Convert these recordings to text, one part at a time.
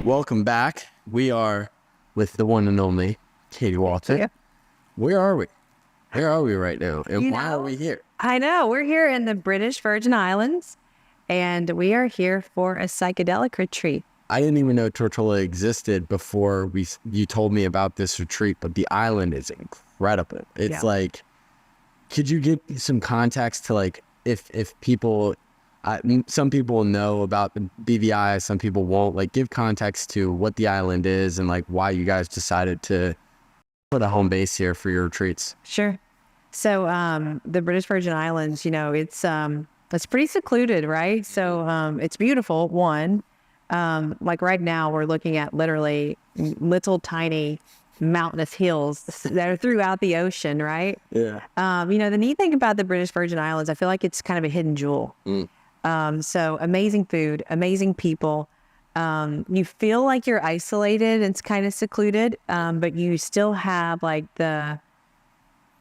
welcome back. We are with the one and only Katie Walter. Yeah. Where are we? Where are we right now? And why are we here? I know. We're here in the British Virgin Islands, and we are here for a psychedelic retreat. I didn't even know Tortola existed before you told me about this retreat, but the island is incredible. It's like, could you give some context to like, if people, some people know about the BVI, some people won't, like give context to what the island is and like why you guys decided to put a home base here for your retreats. Sure. So the British Virgin Islands, you know, it's pretty secluded, right? So it's beautiful, one. Like right now we're looking at literally little tiny mountainous hills that are throughout the ocean, right? Yeah. You know, the neat thing about the British Virgin Islands, I feel like it's kind of a hidden jewel. So amazing food, amazing people. You feel like you're isolated and it's kind of secluded, but you still have like the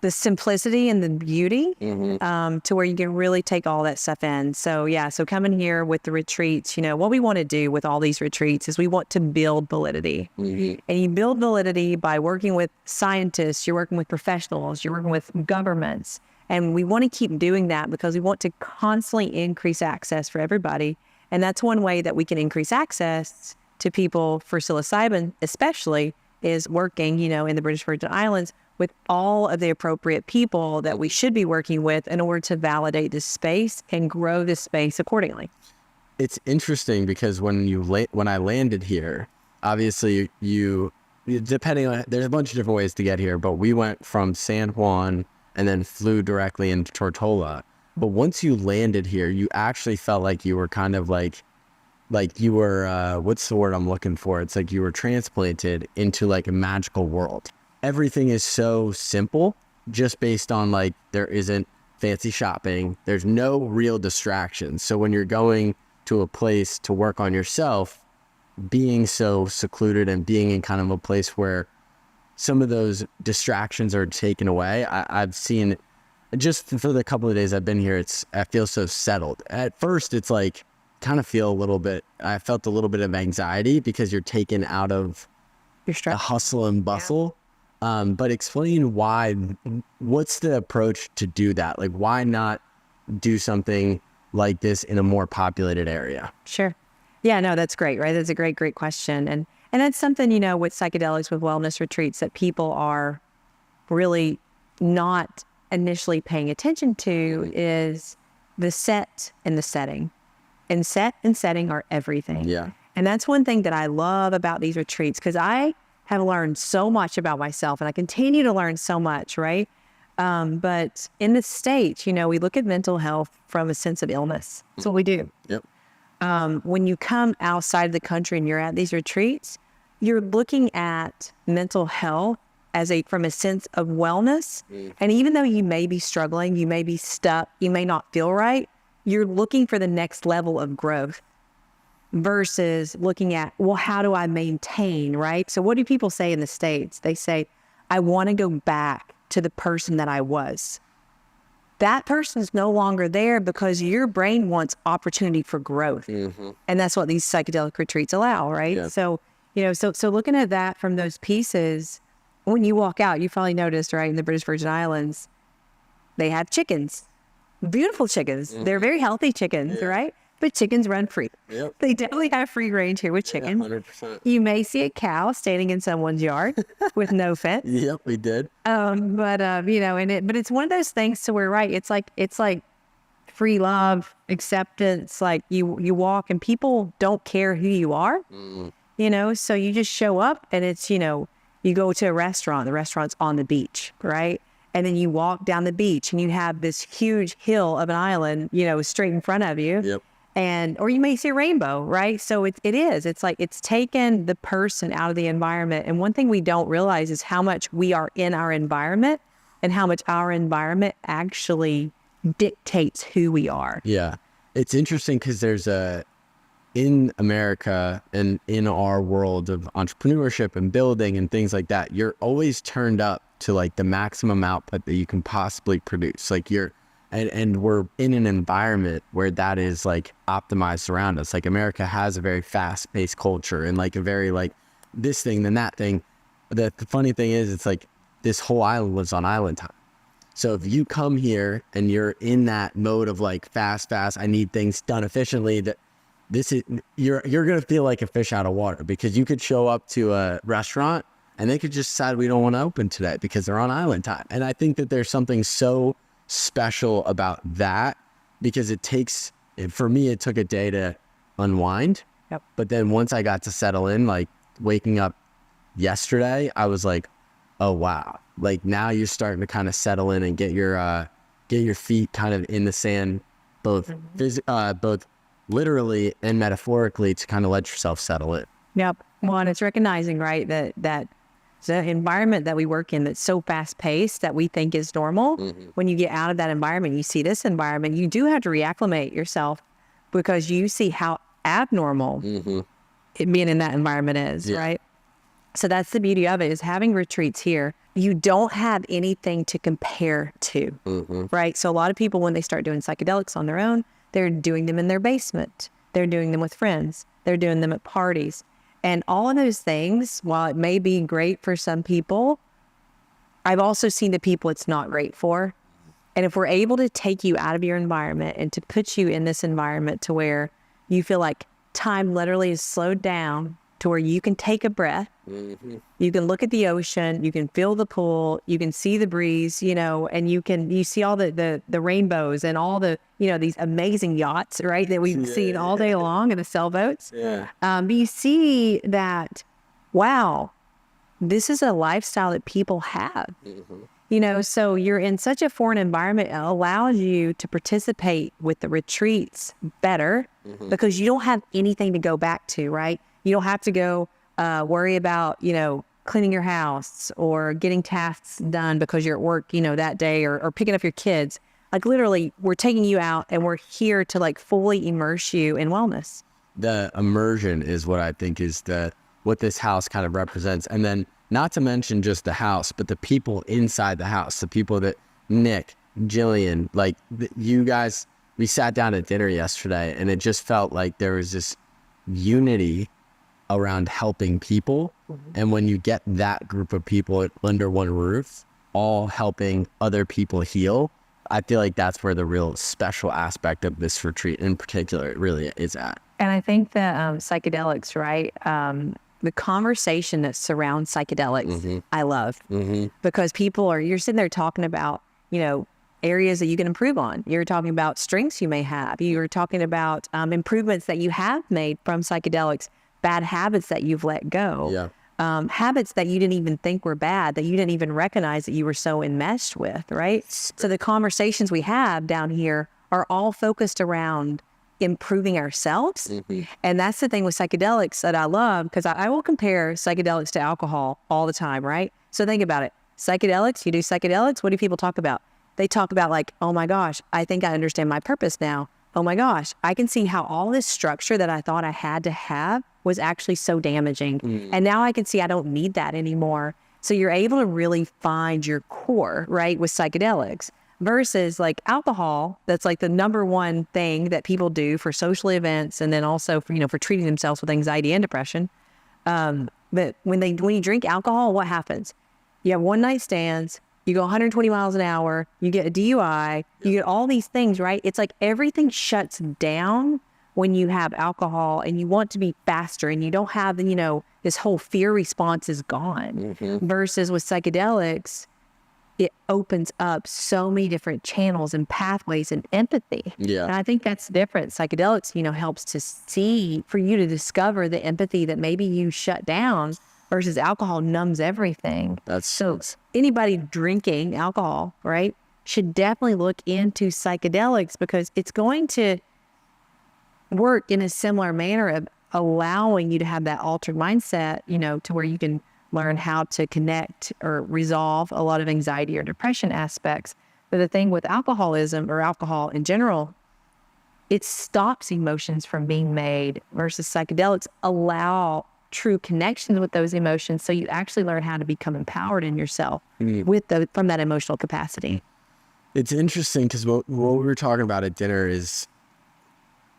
simplicity and the beauty to where you can really take all that stuff in. So yeah, so coming here with the retreats, you know, what we want to do with all these retreats is we want to build validity. And you build validity by working with scientists, you're working with professionals, you're working with governments. And we want to keep doing that because we want to constantly increase access for everybody. And that's one way that we can increase access to people for psilocybin, especially, is working, you know, in the British Virgin Islands with all of the appropriate people that we should be working with in order to validate this space and grow this space accordingly. It's interesting because when I landed here, obviously you depending on, there's a bunch of different ways to get here, but we went from San Juan and then flew directly into Tortola. But once you landed here, you actually felt like you were kind of like you were, what's the word I'm looking for? It's like you were transplanted into like a magical world. Everything is so simple, just based on like, there isn't fancy shopping. There's no real distractions. So when you're going to a place to work on yourself, being so secluded and being in kind of a place where some of those distractions are taken away, I've seen just for the couple of days I've been here, I feel so settled. At first, it's like, I felt a little bit of anxiety because you're taken out of the hustle and bustle. But explain what's the approach to do that? Like, why not do something like this in a more populated area? Sure. Yeah, no, that's great, right? That's a great question. And that's something, you know, with psychedelics, with wellness retreats that people are really not initially paying attention to is the set and the setting. And set and setting are everything. Yeah. And that's one thing that I love about these retreats, because I have learned so much about myself and I continue to learn so much, right? But in the States, you know, we look at mental health from a sense of illness. That's what we do. Yep. When you come outside of the country and you're at these retreats, you're looking at mental health from a sense of wellness. And even though you may be struggling, you may be stuck, you may not feel right, you're looking for the next level of growth versus looking at, well, how do I maintain, right? So what do people say in the States? They say, I want to go back to the person that I was. That person's no longer there because your brain wants opportunity for growth. And that's what these psychedelic retreats allow, right? Yeah. So, you know, so looking at that from those pieces, when you walk out, you probably noticed, right, in the British Virgin Islands, they have chickens, beautiful chickens. They're very healthy chickens, right? But chickens run free. Yep. They definitely have free range here with chickens. 100%. You may see a cow standing in someone's yard with no fence. Yep, we did. But you know, but it's one of those things to where, right, it's like free love, acceptance. Like you walk and people don't care who you are, you know, so you just show up and it's, you know, you go to a restaurant, the restaurant's on the beach, right? And then you walk down the beach and you have this huge hill of an island, you know, straight in front of you. Yep. Or you may see a rainbow, right? So it's like it's taken the person out of the environment. And one thing we don't realize is how much we are in our environment and how much our environment actually dictates who we are. Yeah. It's interesting because there's in America and in our world of entrepreneurship and building and things like that, you're always turned up to like the maximum output that you can possibly produce. Like and we're in an environment where that is like optimized around us. Like America has a very fast-paced culture and like a very like this thing then that thing. The funny thing is, it's like this whole island lives on island time. So if you come here and you're in that mode of like fast, I need things done efficiently, that this is, you're going to feel like a fish out of water, because you could show up to a restaurant and they could just decide we don't want to open today because they're on island time. And I think that there's something so special about that, because it takes, for me, it took a day to unwind. Yep. But then once I got to settle in, like waking up yesterday, I was like, oh, wow. Like now you're starting to kind of settle in and get your feet kind of in the sand, both both literally and metaphorically, to kind of let yourself settle in. Yep. Well, and it's recognizing, right, that the environment that we work in that's so fast paced that we think is normal. When you get out of that environment, you see this environment, you do have to reacclimate yourself, because you see how abnormal it being in that environment is, right? So that's the beauty of it, is having retreats here. You don't have anything to compare to, right? So a lot of people, when they start doing psychedelics on their own, they're doing them in their basement. They're doing them with friends. They're doing them at parties. And all of those things, while it may be great for some people, I've also seen the people it's not great for. And if we're able to take you out of your environment and to put you in this environment to where you feel like time literally is slowed down, to where you can take a breath, you can look at the ocean, you can feel the pool, you can see the breeze, you know, and you see all the rainbows and all the, you know, these amazing yachts, right, that we've seen all day long, and the sailboats. But you see that, wow, this is a lifestyle that people have. You know, so you're in such a foreign environment. It allows you to participate with the retreats better, because you don't have anything to go back to, right? You don't have to go worry about, you know, cleaning your house or getting tasks done because you're at work, you know, that day, or picking up your kids. Like literally, we're taking you out and we're here to like fully immerse you in wellness. The immersion is what I think is what this house kind of represents. And then not to mention just the house, but the people inside the house, the people that Nick, Jillian, like you guys, we sat down at dinner yesterday and it just felt like there was this unity around helping people. And when you get that group of people under one roof, all helping other people heal, I feel like that's where the real special aspect of this retreat in particular really is at. And I think that psychedelics, right? The conversation that surrounds psychedelics, I love, because you're sitting there talking about, you know, areas that you can improve on. You're talking about strengths you may have. You're talking about improvements that you have made from psychedelics, bad habits that you've let go, habits that you didn't even think were bad, that you didn't even recognize that you were so enmeshed with, right? So the conversations we have down here are all focused around improving ourselves. And that's the thing with psychedelics that I love, because I will compare psychedelics to alcohol all the time, right? So think about it. Psychedelics, you do psychedelics, what do people talk about? They talk about like, oh my gosh, I think I understand my purpose now. Oh my gosh, I can see how all this structure that I thought I had to have was actually so damaging. And now I can see I don't need that anymore. So you're able to really find your core, right, with psychedelics, versus like alcohol. That's like the number one thing that people do for social events, and then also for, you know, for treating themselves with anxiety and depression. But when you drink alcohol, what happens? You have one night stands, you go 120 miles an hour, you get a DUI, you get all these things, right? It's like everything shuts down when you have alcohol, and you want to be faster, and you don't have, you know, this whole fear response is gone. Versus with psychedelics, it opens up so many different channels and pathways and empathy. And I think that's different. Psychedelics, you know, helps to see, for you to discover the empathy that maybe you shut down, versus alcohol numbs everything. So anybody drinking alcohol, right, should definitely look into psychedelics, because it's going to work in a similar manner of allowing you to have that altered mindset, you know, to where you can learn how to connect or resolve a lot of anxiety or depression aspects. But the thing with alcoholism, or alcohol in general, it stops emotions from being made, versus psychedelics allow true connections with those emotions. So you actually learn how to become empowered in yourself from that emotional capacity. It's interesting because what we were talking about at dinner is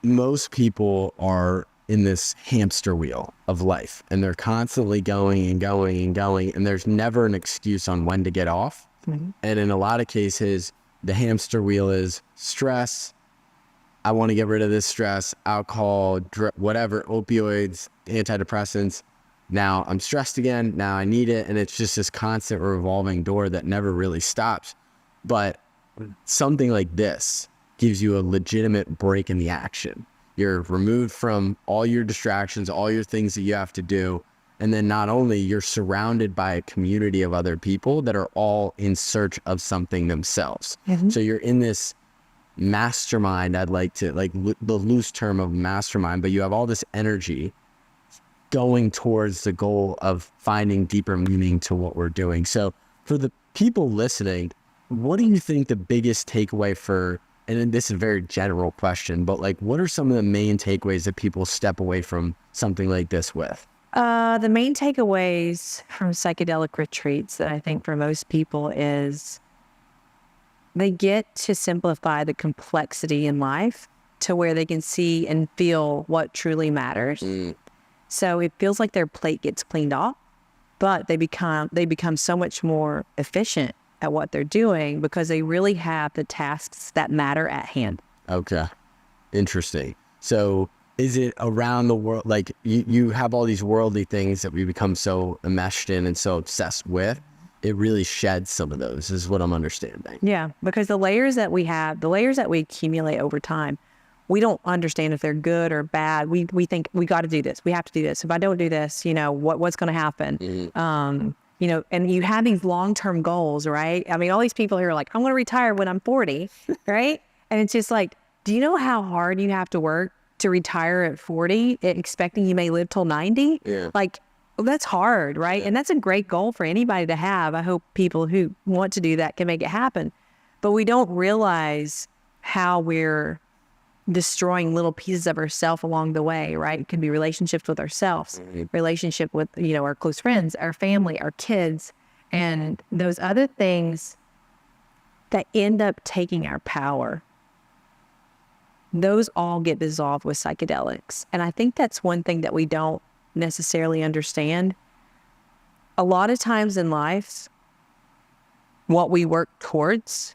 most people are in this hamster wheel of life, and they're constantly going and going and going, and there's never an excuse on when to get off. Mm-hmm. And in a lot of cases, the hamster wheel is stress. I want to get rid of this stress, alcohol, whatever, opioids, antidepressants. Now I'm stressed again. Now I need it. And it's just this constant revolving door that never really stops. But something like this gives you a legitimate break in the action. You're removed from all your distractions, all your things that you have to do. And then not only you're surrounded by a community of other people that are all in search of something themselves. Mm-hmm. So you're in this mastermind. I'd like to the loose term of mastermind, but you have all this energy going towards the goal of finding deeper meaning to what we're doing. So for the people listening, what do you think the biggest takeaway for, and this is a very general question, but like, what are some of the main takeaways that people step away from something like this with? The main takeaways from psychedelic retreats that I think for most people is they get to simplify the complexity in life to where they can see and feel what truly matters. So it feels like their plate gets cleaned off, but they become so much more efficient at what they're doing because they really have the tasks that matter at hand. Okay. Interesting. So is it around the world, like you have all these worldly things that we become so enmeshed in and so obsessed with? It really sheds some of those, is what I'm understanding. Yeah, because the layers that we have, the layers that we accumulate over time, we don't understand if they're good or bad. We think we got to do this. We have to do this. If I don't do this, what's going to happen? Mm-hmm. And you have these long-term goals, right? I mean, all these people here are like, I'm going to retire when I'm 40, right? And it's just like, do you know how hard you have to work to retire at 40, expecting you may live till 90? Yeah. Like, that's hard, right? Yeah. And that's a great goal for anybody to have. I hope people who want to do that can make it happen. But we don't realize how we're destroying little pieces of ourselves along the way, right? It could be relationships with ourselves, relationship with, our close friends, our family, our kids, and those other things that end up taking our power. Those all get dissolved with psychedelics. And I think that's one thing that we don't necessarily understand. A lot of times in life, what we work towards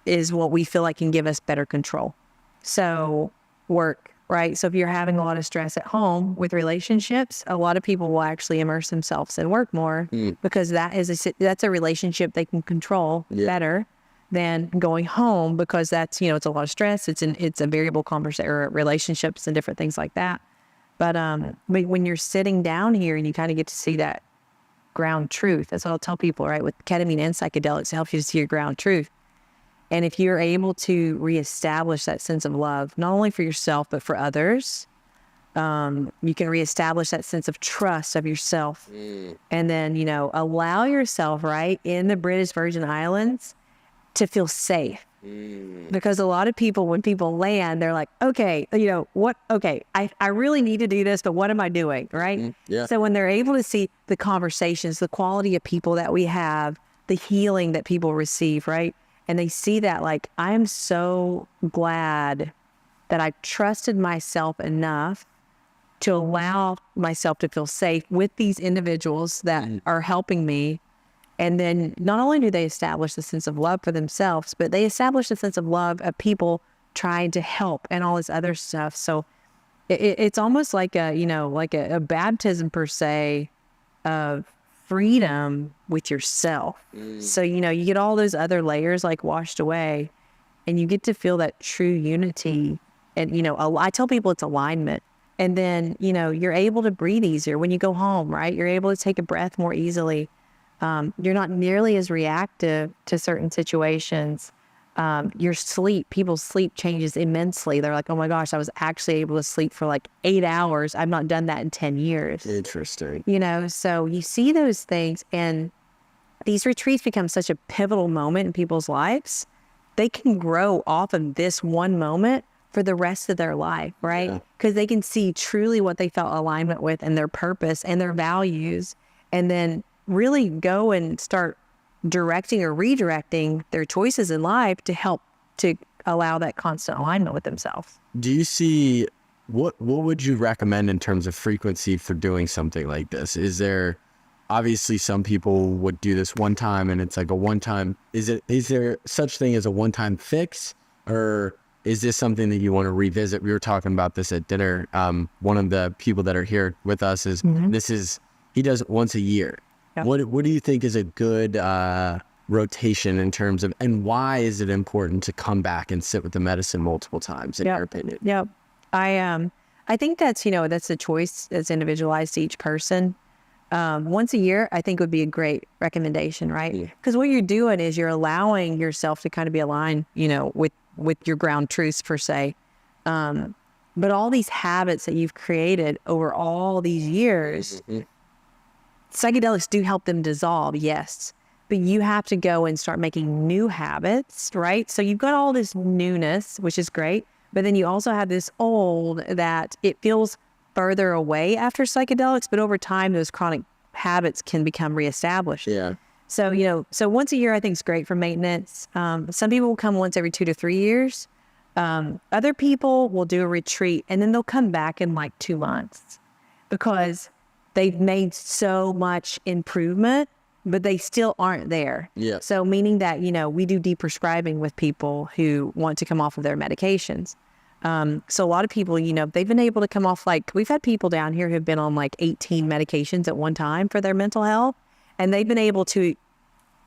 is what we feel like can give us better control. So work, right? So if you're having a lot of stress at home with relationships, a lot of people will actually immerse themselves in work more because that's a relationship they can control better than going home, because that's, it's a lot of stress. It's a variable conversation or relationships and different things like that. But when you're sitting down here and you kind of get to see that ground truth, that's what I'll tell people, right? With ketamine and psychedelics, it helps you to see your ground truth. And if you're able to reestablish that sense of love, not only for yourself, but for others, you can reestablish that sense of trust of yourself. And then, allow yourself, right, in the British Virgin Islands to feel safe. Because a lot of people, when people land, they're like, okay, I really need to do this, but what am I doing, right? Yeah. So when they're able to see the conversations, the quality of people that we have, the healing that people receive, right? And they see that, like, I am so glad that I trusted myself enough to allow myself to feel safe with these individuals that are helping me. And then not only do they establish the sense of love for themselves, but they establish the sense of love of people trying to help and all this other stuff. So it's almost like a baptism per se of freedom with yourself. So, you get all those other layers like washed away, and you get to feel that true unity. And, I tell people it's alignment. And then, you're able to breathe easier when you go home, right? You're able to take a breath more easily. You're not nearly as reactive to certain situations. People's sleep changes immensely. They're like, oh my gosh, I was actually able to sleep for like 8 hours. I've not done that in 10 years. Interesting. So you see those things, and these retreats become such a pivotal moment in people's lives. They can grow off of this one moment for the rest of their life, right? Because they can see truly what they felt alignment with and their purpose and their values, and then really go and start directing or redirecting their choices in life to help to allow that constant alignment with themselves. Do you see what would you recommend in terms of frequency for doing something like this? Is there, obviously some people would do this one time and it's like a one time, is there such thing as a one-time fix, or is this something that you want to revisit? We were talking about this at dinner. One of the people that are here with us is he does it once a year. Yeah. What do you think is a good rotation in terms of, and why is it important to come back and sit with the medicine multiple times in your opinion? Yeah. I think that's, that's a choice that's individualized to each person. Once a year, I think would be a great recommendation, right? Because what you're doing is you're allowing yourself to kind of be aligned, with your ground truths per se. But all these habits that you've created over all these years, psychedelics do help them dissolve, yes. But you have to go and start making new habits, right? So you've got all this newness, which is great. But then you also have this old that it feels further away after psychedelics, but over time, those chronic habits can become reestablished. Yeah. So, so once a year, I think is great for maintenance. Some people will come once every 2 to 3 years. Other people will do a retreat and then they'll come back in like 2 months because they've made so much improvement, but they still aren't there. Yeah. So meaning that, we do deprescribing with people who want to come off of their medications. So a lot of people, they've been able to come off, like we've had people down here who've been on like 18 medications at one time for their mental health. And they've been able to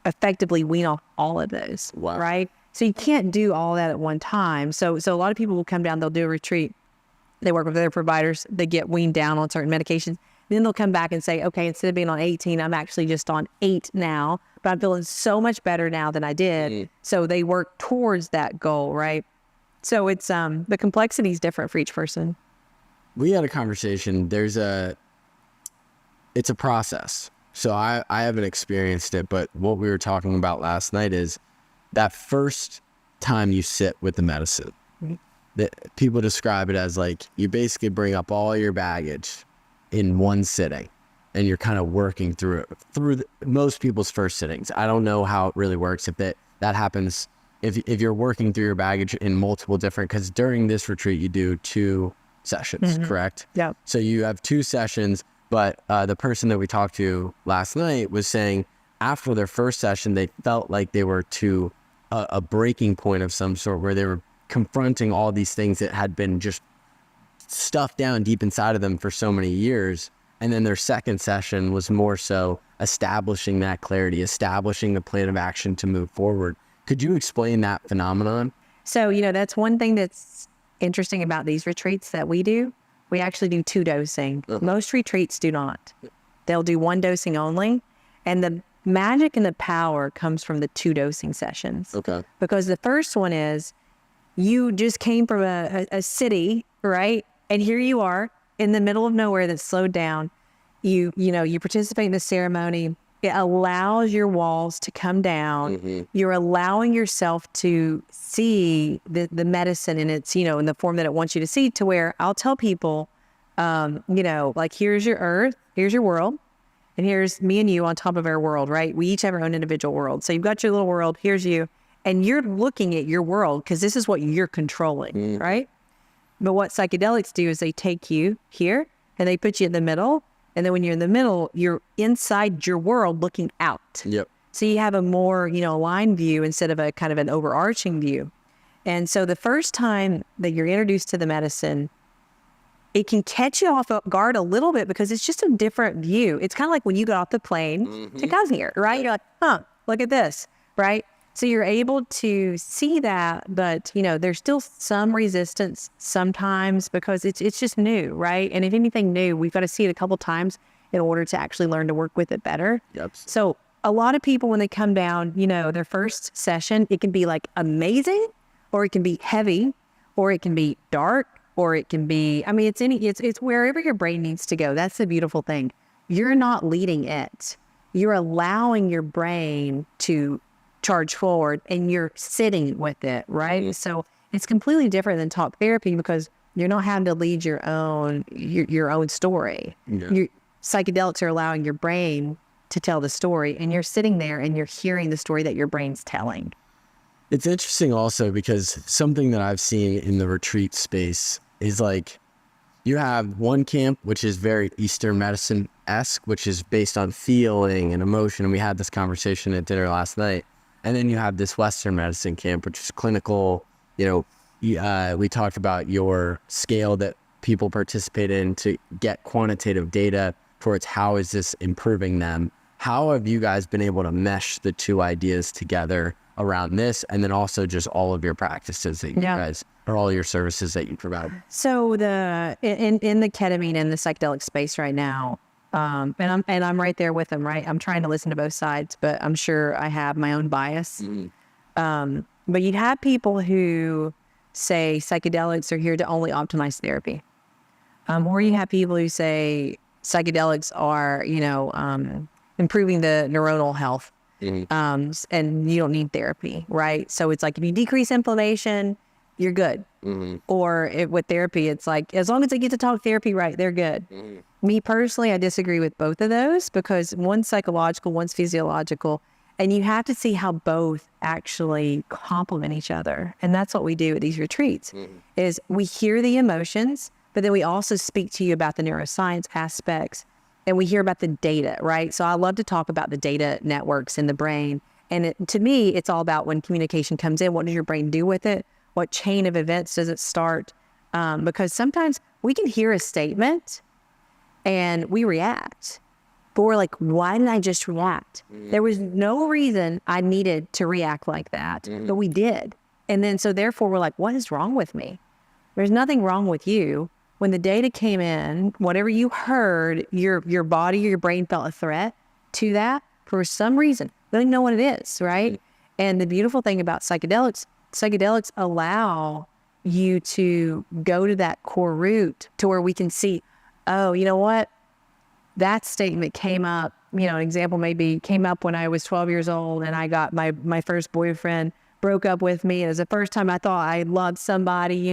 effectively wean off all of those. Wow. Right? So you can't do all that at one time. So a lot of people will come down, they'll do a retreat. They work with their providers. They get weaned down on certain medications. Then they'll come back and say, okay, instead of being on 18, I'm actually just on 8 now, but I'm feeling so much better now than I did. So they work towards that goal, right? So it's, the complexity is different for each person. We had a conversation. It's a process. So I haven't experienced it, but what we were talking about last night is that first time you sit with the medicine, that people describe it as like, you basically bring up all your baggage in one sitting and you're kind of working through it through most people's first sittings. I don't know how it really works. If that happens, if you're working through your baggage in multiple different, because during this retreat, you do 2 sessions, correct? Yeah. So you have 2 sessions. But the person that we talked to last night was saying after their first session, they felt like they were to a breaking point of some sort where they were confronting all these things that had been just stuffed down deep inside of them for so many years. And then their second session was more so establishing that clarity, establishing the plan of action to move forward. Could you explain that phenomenon? So, that's one thing that's interesting about these retreats that we do. We actually do 2 dosing. Most retreats do not. They'll do 1 dosing only. And the magic and the power comes from the 2 dosing sessions. Okay. Because the first one is you just came from a city, right? And here you are in the middle of nowhere that's slowed down. You participate in the ceremony. It allows your walls to come down. You're allowing yourself to see the medicine in its, in the form that it wants you to see, to where I'll tell people, like, here's your earth, here's your world, and here's me and you on top of our world, right? We each have our own individual world. So you've got your little world, here's you, and you're looking at your world because this is what you're controlling, right? But what psychedelics do is they take you here and they put you in the middle. And then when you're in the middle, you're inside your world looking out. Yep. So you have a more, aligned view instead of a kind of an overarching view. And so the first time that you're introduced to the medicine, it can catch you off guard a little bit because it's just a different view. It's kind of like when you got off the plane to come here, right? You're like, look at this, right? So you're able to see that, but, there's still some resistance sometimes because it's just new, right? And if anything new, we've got to see it a couple times in order to actually learn to work with it better. Yep. So a lot of people, when they come down, their first session, it can be like amazing, or it can be heavy, or it can be dark, or it can be, it's wherever your brain needs to go. That's the beautiful thing. You're not leading it. You're allowing your brain to charge forward and you're sitting with it, right? So it's completely different than talk therapy because you're not having to lead your own story. Psychedelics are allowing your brain to tell the story. And you're sitting there and you're hearing the story that your brain's telling. It's interesting also because something that I've seen in the retreat space is like, you have one camp, which is very Eastern medicine-esque, which is based on feeling and emotion. And we had this conversation at dinner last night. And then you have this Western medicine camp, which is clinical. You know, we talked about your scale that people participate in to get quantitative data towards how is this improving them. How have you guys been able to mesh the two ideas together around this, and then also just all of your practices that you guys, or all your services that you provide? So in the ketamine and the psychedelic space right now, and I'm right there with them, right? I'm trying to listen to both sides, but I'm sure I have my own bias. But you'd have people who say psychedelics are here to only optimize therapy. Or you have people who say psychedelics are, improving the neuronal health. And you don't need therapy, right? So it's like, if you decrease inflammation, you're good. Or with therapy, it's like, as long as they get to talk therapy right, they're good. Me personally, I disagree with both of those, because one's psychological, one's physiological, and you have to see how both actually complement each other. And that's what we do at these retreats, is we hear the emotions, but then we also speak to you about the neuroscience aspects, and we hear about the data, right? So I love to talk about the data networks in the brain. And to me, it's all about when communication comes in, what does your brain do with it? What chain of events does it start? Because sometimes we can hear a statement and we react, but we're like, why did I just react? There was no reason I needed to react like that, but we did. And then, so therefore we're like, what is wrong with me? There's nothing wrong with you. When the data came in, whatever you heard, your body or your brain felt a threat to that for some reason. We don't even know what it is, right? And the beautiful thing about psychedelics allow you to go to that core root to where we can see, oh, you know what? That statement came up, an example maybe came up when I was 12 years old and I got my first boyfriend broke up with me. And it was the first time I thought I loved somebody,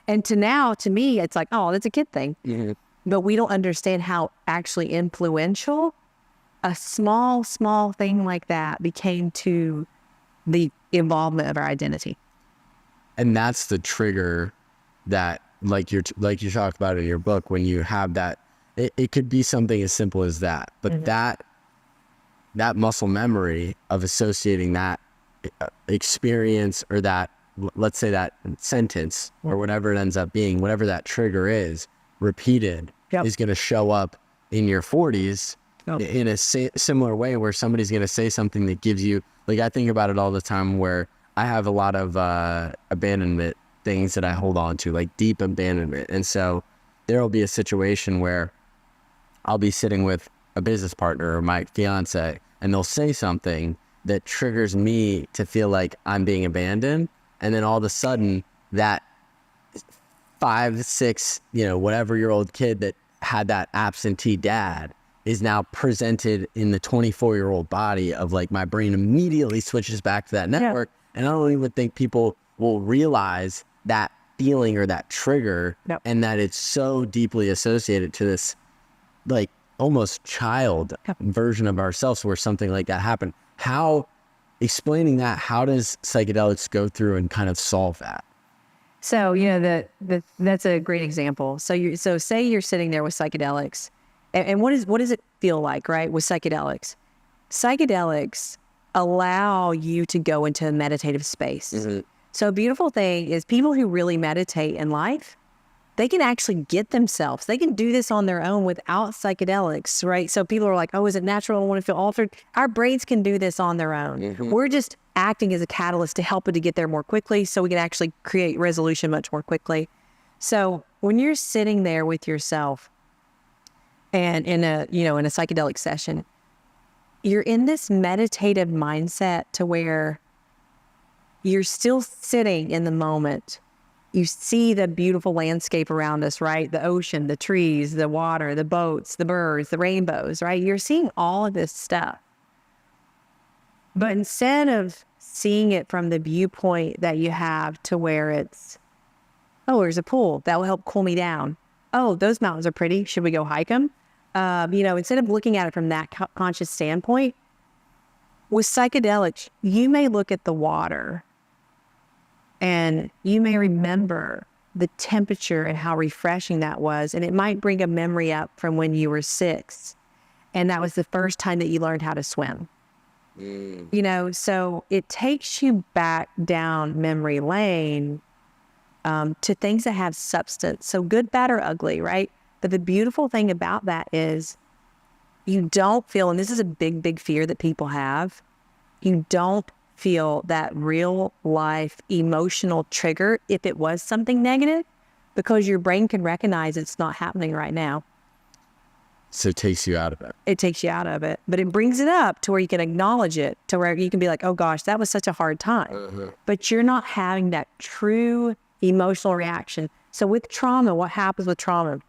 And to me, it's like, oh, that's a kid thing. But we don't understand how actually influential a small thing like that became to the involvement of our identity. And that's the trigger that, like you talked about in your book, when you have that, it could be something as simple as that. But that muscle memory of associating that experience, or that, let's say, that sentence, or whatever it ends up being, whatever that trigger is, repeated, is going to show up in your 40s in a similar way, where somebody's going to say something that gives you, like, I think about it all the time, where I have a lot of abandonment things that I hold on to, like deep abandonment. And so there will be a situation where I'll be sitting with a business partner or my fiance, and they'll say something that triggers me to feel like I'm being abandoned. And then all of a sudden, that 5, 6, whatever-year-old kid that had that absentee dad is now presented in the 24-year-old body of, like, my brain immediately switches back to that network. And I don't even think people will realize that feeling or that trigger, and that it's so deeply associated to this, like, almost child version of ourselves where something like that happened. Explaining that, how does psychedelics go through and kind of solve that? So, that's a great example. So say you're sitting there with psychedelics, and what does it feel like, right? With psychedelics, allow you to go into a meditative space. So a beautiful thing is, people who really meditate in life, they can actually get themselves. They can do this on their own without psychedelics, right? So people are like, oh, is it natural? I want to feel altered. Our brains can do this on their own. We're just acting as a catalyst to help it to get there more quickly, so we can actually create resolution much more quickly. So when you're sitting there with yourself and in a psychedelic session, you're in this meditative mindset to where you're still sitting in the moment. You see the beautiful landscape around us, right? The ocean, the trees, the water, the boats, the birds, the rainbows, right? You're seeing all of this stuff. But instead of seeing it from the viewpoint that you have to where it's, oh, there's a pool that will help cool me down. Oh, those mountains are pretty. Should we go hike them? instead of looking at it from that conscious standpoint, with psychedelics, you may look at the water and you may remember the temperature and how refreshing that was. And it might bring a memory up from when you were 6. And that was the first time that you learned how to swim. So it takes you back down memory lane to things that have substance. So good, bad, or ugly, right? But the beautiful thing about that is you don't feel, and this is a big, big fear that people have, you don't feel that real life emotional trigger if it was something negative, because your brain can recognize it's not happening right now. So it takes you out of it. It takes you out of it, but it brings it up to where you can acknowledge it, to where you can be like, oh gosh, that was such a hard time. But you're not having that true emotional reaction. So with trauma, what happens with trauma?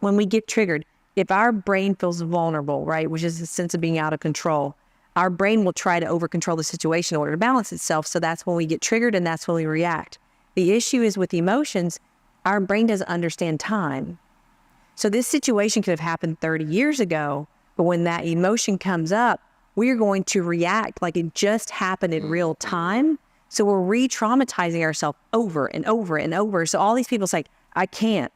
When we get triggered, if our brain feels vulnerable, right, which is a sense of being out of control, our brain will try to over-control the situation in order to balance itself. So that's when we get triggered and that's when we react. The issue is with emotions, our brain doesn't understand time. So this situation could have happened 30 years ago, but when that emotion comes up, we're going to react like it just happened in real time. So we're re-traumatizing ourselves over and over and over. So all these people say, I can't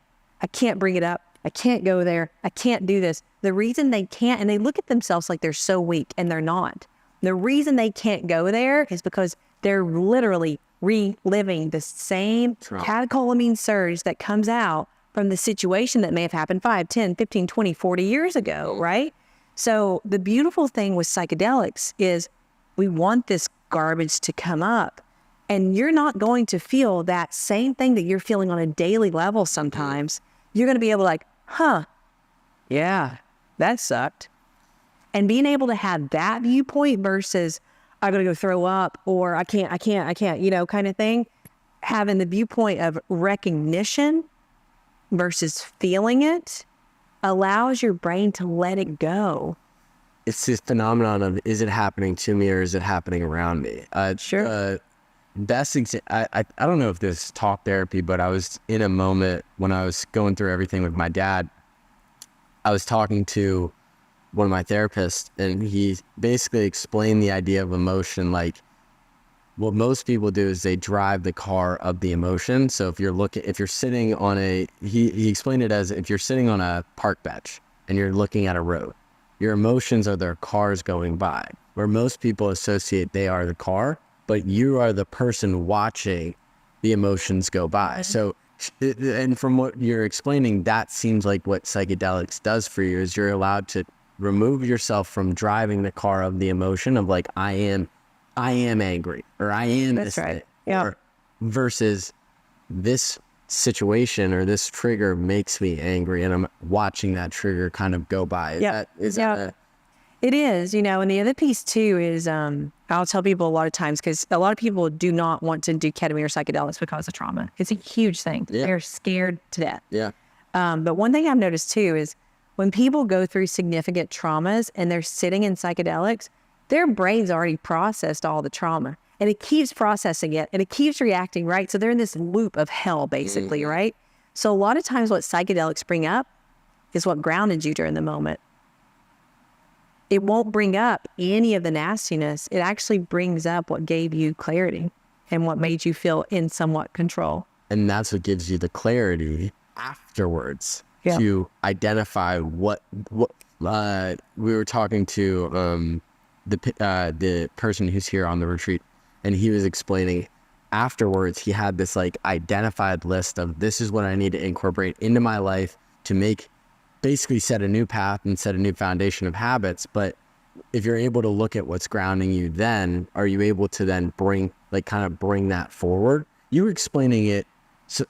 bring it up. I can't go there. I can't do this. The reason they can't, and they look at themselves like they're so weak, and they're not. The reason they can't go there is because they're literally reliving the same catecholamine surge that comes out from the situation that may have happened 5, 10, 15, 20, 40 years ago, right? So the beautiful thing with psychedelics is we want this garbage to come up, and you're not going to feel that same thing that you're feeling on a daily level sometimes. You're going to be able to like, yeah, that sucked. And being able to have that viewpoint versus I'm going to go throw up, or I can't, kind of thing. Having the viewpoint of recognition versus feeling it allows your brain to let it go. It's this phenomenon of, is it happening to me or is it happening around me? Sure. I don't know if this is talk therapy, but I was in a moment when I was going through everything with my dad. I was talking to one of my therapists, and he basically explained the idea of emotion. Like, what most people do is they drive the car of the emotion. So if you're sitting on he explained it as if you're sitting on a park bench and you're looking at a road, your emotions are the cars going by, where most people associate they are the car, but you are the person watching the emotions go by. So, and from what you're explaining, that seems like what psychedelics does for you, is you're allowed to remove yourself from driving the car of the emotion of like, I am angry, or I am That's this right. thing, Yeah. versus this situation or this trigger makes me angry, and I'm watching that trigger kind of go by. It is, and the other piece too is, I'll tell people a lot of times, because a lot of people do not want to do ketamine or psychedelics because of trauma. It's a huge thing. Yeah. They're scared to death. Yeah. But one thing I've noticed too is when people go through significant traumas and they're sitting in psychedelics, their brain's already processed all the trauma, and it keeps processing it and it keeps reacting, right? So they're in this loop of hell, basically, right? So a lot of times what psychedelics bring up is what grounded you during the moment. It won't bring up any of the nastiness. It actually brings up what gave you clarity and what made you feel in somewhat control. And that's what gives you the clarity afterwards to identify what we were talking to the person who's here on the retreat, and he was explaining afterwards he had this like identified list of, this is what I need to incorporate into my life to basically set a new path and set a new foundation of habits. But if you're able to look at what's grounding you, then are you able to then bring that forward? You were explaining it. So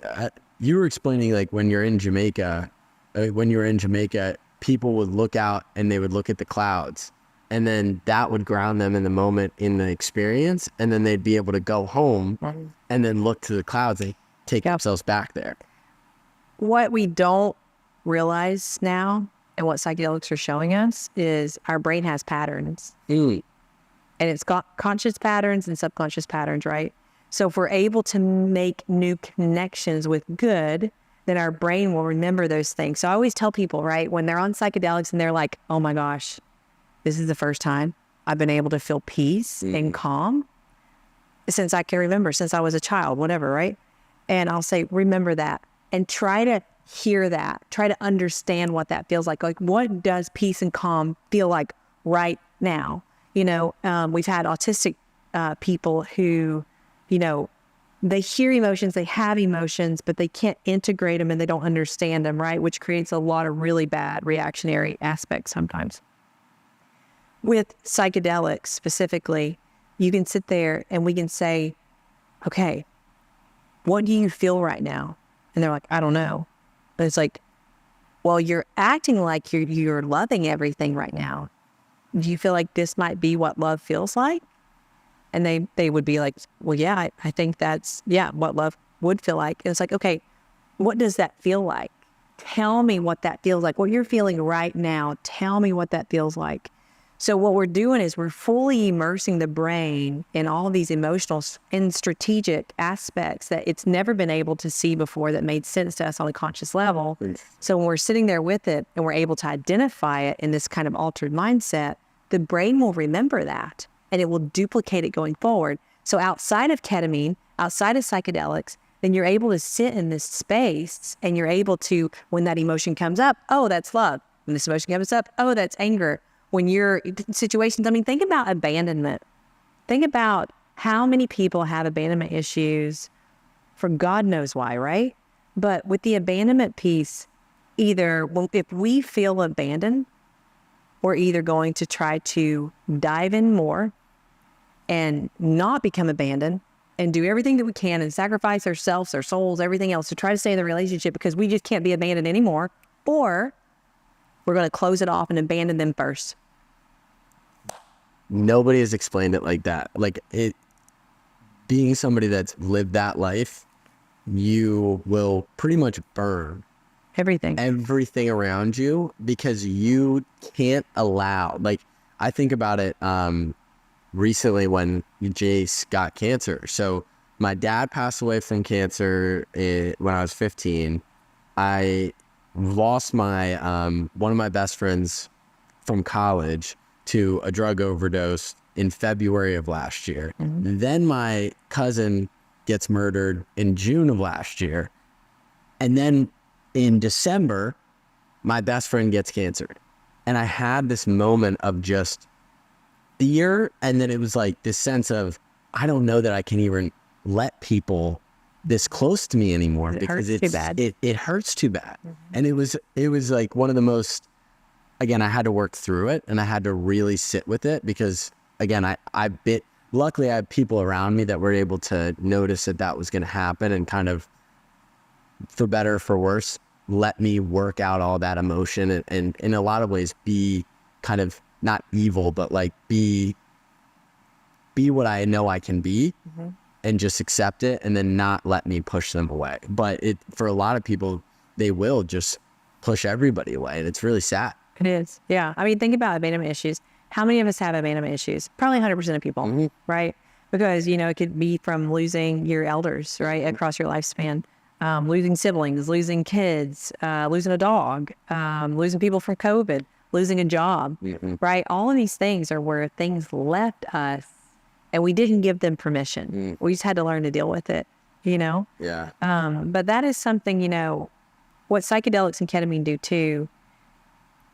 you were explaining like when you were in Jamaica, people would look out and they would look at the clouds, and then that would ground them in the moment, in the experience. And then they'd be able to go home and then look to the clouds and take themselves back there. What we don't realize now, and what psychedelics are showing us, is our brain has patterns. And it's got conscious patterns and subconscious patterns, right? So if we're able to make new connections with good, then our brain will remember those things. So I always tell people, right, when they're on psychedelics and they're like, oh my gosh, this is the first time I've been able to feel peace and calm since I can remember, since I was a child, whatever, right? And I'll say, remember that and try to hear that, try to understand what that feels like. Like, what does peace and calm feel like right now? You know, we've had autistic people who, you know, they hear emotions, they have emotions, but they can't integrate them and they don't understand them, right? Which creates a lot of really bad reactionary aspects sometimes. With psychedelics specifically, you can sit there and we can say, okay, what do you feel right now? And they're like, I don't know. And it's like, well, you're acting like you're loving everything right now. Do you feel like this might be what love feels like? And they would be like, well, yeah, I think that's, yeah, what love would feel like. And it's like, okay, what does that feel like? Tell me what that feels like. What you're feeling right now, tell me what that feels like. So what we're doing is we're fully immersing the brain in all of these emotional and strategic aspects that it's never been able to see before that made sense to us on a conscious level. So when we're sitting there with it and we're able to identify it in this kind of altered mindset, the brain will remember that and it will duplicate it going forward. So outside of ketamine, outside of psychedelics, then you're able to sit in this space and you're able to, when that emotion comes up, oh, that's love. When this emotion comes up, oh, that's anger. When you're in situations, I mean, think about abandonment. Think about how many people have abandonment issues for God knows why, right? But with the abandonment piece, either if we feel abandoned, we're either going to try to dive in more and not become abandoned and do everything that we can and sacrifice ourselves, our souls, everything else to try to stay in the relationship because we just can't be abandoned anymore, or we're going to close it off and abandon them first. Nobody has explained it like that. Like, it being somebody that's lived that life, you will pretty much burn everything around you because you can't allow, like, I think about it recently when Jace got cancer. So my dad passed away from cancer when I was 15. I lost my one of my best friends from college to a drug overdose in February of last year. Then my cousin gets murdered in June of last year. And then in December, my best friend gets cancer. And I had this moment of just fear. And then it was like this sense of, I don't know that I can even let people this close to me anymore because it hurts too bad. And it was like one of the most, again, I had to work through it and I had to really sit with it because, again, luckily I had people around me that were able to notice that was going to happen and kind of, for better or for worse, let me work out all that emotion and in a lot of ways be kind of not evil, but like be what I know I can be and just accept it and then not let me push them away. But for a lot of people, they will just push everybody away and it's really sad. It is. Yeah. I mean, think about abandonment issues. How many of us have abandonment issues? Probably 100% of people, right? Because, you know, it could be from losing your elders, right, across your lifespan, losing siblings, losing kids, losing a dog, losing people from COVID, losing a job, right? All of these things are where things left us and we didn't give them permission. We just had to learn to deal with it, you know? Yeah. But that is something, you know, what psychedelics and ketamine do too.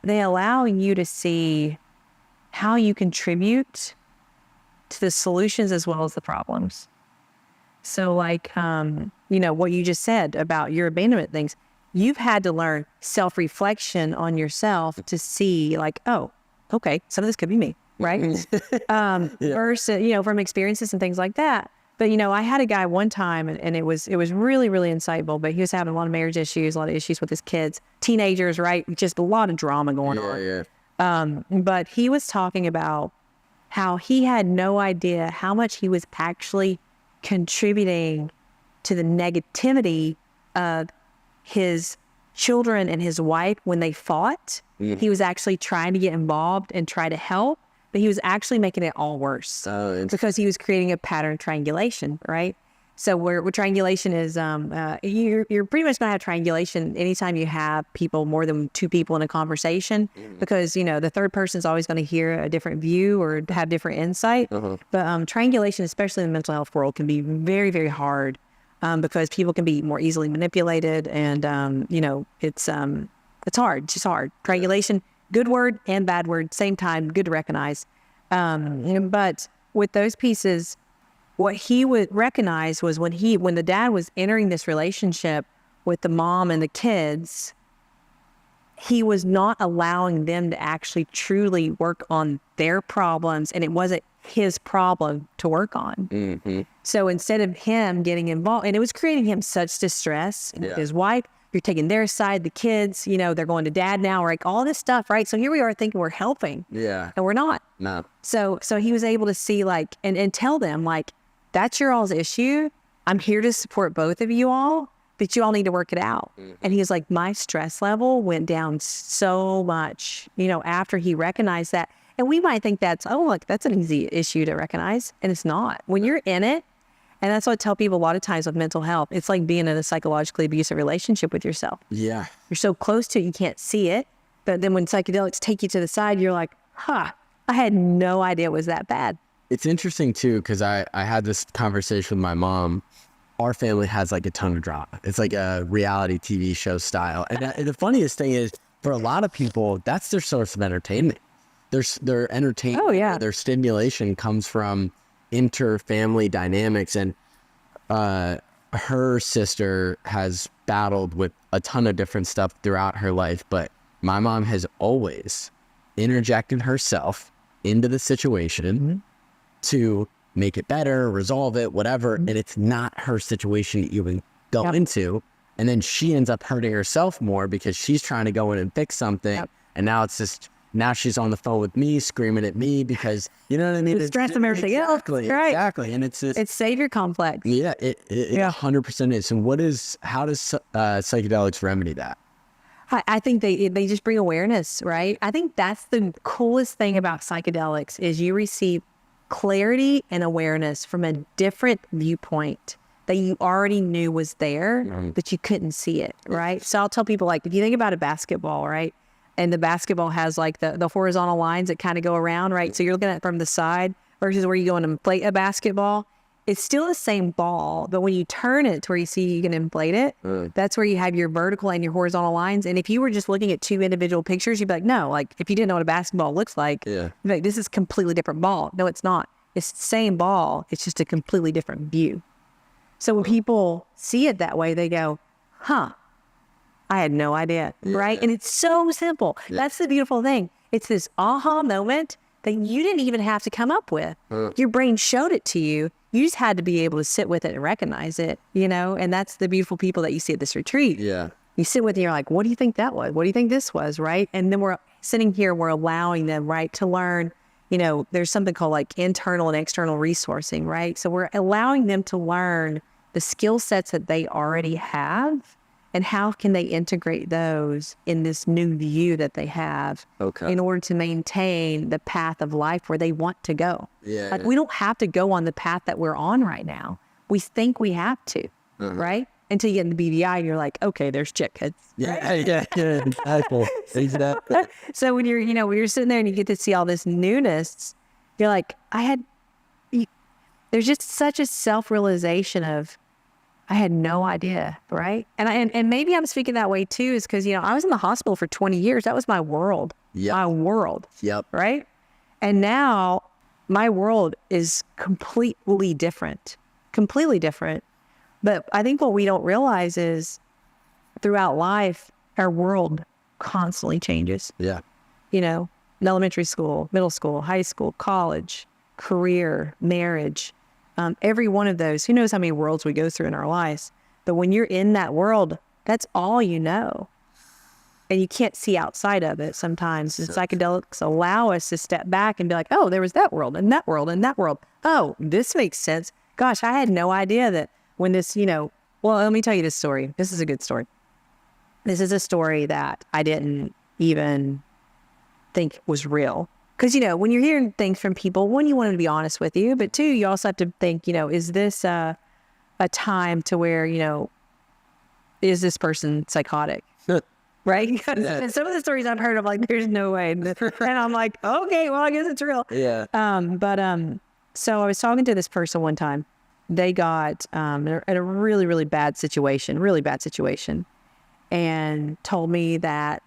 They allow you to see how you contribute to the solutions as well as the problems. So like, you know, what you just said about your abandonment things, you've had to learn self-reflection on yourself to see like, oh, okay, some of this could be me, right? Versus, you know, from experiences and things like that. But, you know, I had a guy one time and it was really, really insightful, but he was having a lot of marriage issues, a lot of issues with his kids, teenagers, right? Just a lot of drama going on. But he was talking about how he had no idea how much he was actually contributing to the negativity of his children and his wife when they fought. He was actually trying to get involved and try to help, but he was actually making it all worse because he was creating a pattern triangulation, right? So where triangulation is, you're pretty much gonna have triangulation anytime you have people, more than two people in a conversation, because the third person is always going to hear a different view or have different insight. But triangulation, especially in the mental health world, can be very, very hard because people can be more easily manipulated, and it's hard. It's just hard. Triangulation, good word and bad word, same time, good to recognize. But with those pieces, what he would recognize was when the dad was entering this relationship with the mom and the kids, he was not allowing them to actually truly work on their problems, and it wasn't his problem to work on. So instead of him getting involved, and it was creating him such distress, his wife, you're taking their side, the kids, they're going to dad now, like all this stuff, right? So here we are thinking we're helping, and we're not. No. So he was able to see and tell them that's your all's issue. I'm here to support both of you all, but you all need to work it out. And he was like, my stress level went down so much, after he recognized that. And we might think that's an easy issue to recognize. And it's not. When you're in it, and that's what I tell people a lot of times with mental health, it's like being in a psychologically abusive relationship with yourself. Yeah. You're so close to it, you can't see it. But then when psychedelics take you to the side, you're like, I had no idea it was that bad. It's interesting too, because I had this conversation with my mom. Our family has a ton of drama. It's like a reality TV show style. And the funniest thing is, for a lot of people, that's their source of entertainment. Their entertainment, oh, yeah. Their stimulation comes from inter-family dynamics. And her sister has battled with a ton of different stuff throughout her life. But my mom has always interjected herself into the situation to make it better, resolve it, whatever. And it's not her situation to even go into. And then she ends up hurting herself more because she's trying to go in and fix something. And now it's just, now she's on the phone with me, screaming at me because, you know what I mean? The stress of everything else. Right. Exactly. And it's just, it's savior complex. Yeah, it 100% is. And how does psychedelics remedy that? I think they just bring awareness, right? I think that's the coolest thing about psychedelics is you receive clarity and awareness from a different viewpoint that you already knew was there, but you couldn't see it, right? So I'll tell people, if you think about a basketball, right? And the basketball has the horizontal lines that kind of go around, right? So you're looking at it from the side versus where you go and inflate a basketball. It's still the same ball, but when you turn it to where you see you can inflate it, that's where you have your vertical and your horizontal lines. And if you were just looking at two individual pictures, you'd be like, no, if you didn't know what a basketball looks like, you'd be like, this is a completely different ball. No, it's not. It's the same ball. It's just a completely different view. So when people see it that way, they go, I had no idea, right? And it's so simple. That's the beautiful thing. It's this aha moment that you didn't even have to come up with. Your brain showed it to you. You just had to be able to sit with it and recognize it, and that's the beautiful people that you see at this retreat. Yeah. You sit with it and you're like, what do you think that was? What do you think this was, right? And then we're sitting here, we're allowing them, right, to learn, there's something called internal and external resourcing, right? So we're allowing them to learn the skill sets that they already have and how can they integrate those in this new view that they have in order to maintain the path of life where they want to go. We don't have to go on the path that we're on right now. We think we have to, right? Until you get in the BDI and you're like, okay, there's chickens. Exactly. So when you're sitting there and you get to see all this newness, you're like, there's just such a self-realization of, I had no idea, right? And maybe I'm speaking that way too, is because, I was in the hospital for 20 years. That was my world. My world. Right? And now my world is completely different. But I think what we don't realize is throughout life, our world constantly changes. Elementary school, middle school, high school, college, career, marriage. Every one of those, who knows how many worlds we go through in our lives. But when you're in that world, that's all you know. And you can't see outside of it sometimes. And psychedelics allow us to step back and be like, oh, there was that world and that world and that world. Oh, this makes sense. Gosh, I had no idea that when this, well, let me tell you this story. This is a good story. This is a story that I didn't even think was real. Because, when you're hearing things from people, one, you want them to be honest with you. But two, you also have to think, is this a time to where, is this person psychotic? Right? Because some of the stories I've heard, I'm like, there's no way. And I'm like, okay, well, I guess it's real. Yeah. So I was talking to this person one time. They got in a really, really bad situation, and told me that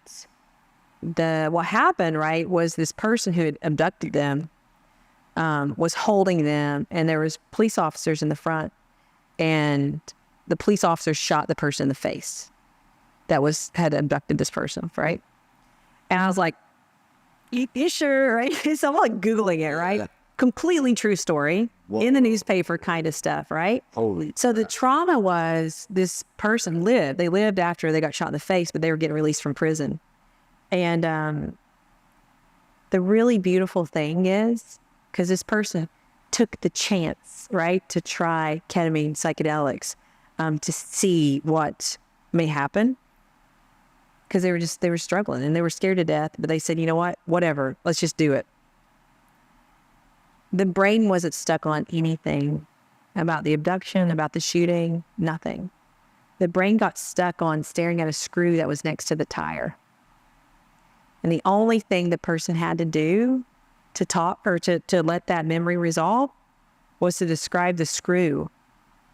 what happened, right, was this person who had abducted them was holding them, and there was police officers in the front, and the police officers shot the person in the face that had abducted this person, right? And I was like, you sure, right? So I'm like Googling it, right? Yeah. Completely true story. Whoa. In the newspaper kind of stuff, right? Holy so the trauma was this person lived. They lived after they got shot in the face, but they were getting released from prison. And the really beautiful thing is, because this person took the chance, right, to try ketamine, psychedelics, to see what may happen. Because they were struggling and they were scared to death, but they said, you know what, whatever, let's just do it. The brain wasn't stuck on anything about the abduction, about the shooting, nothing. The brain got stuck on staring at a screw that was next to the tire. And the only thing the person had to do to talk or to let that memory resolve was to describe the screw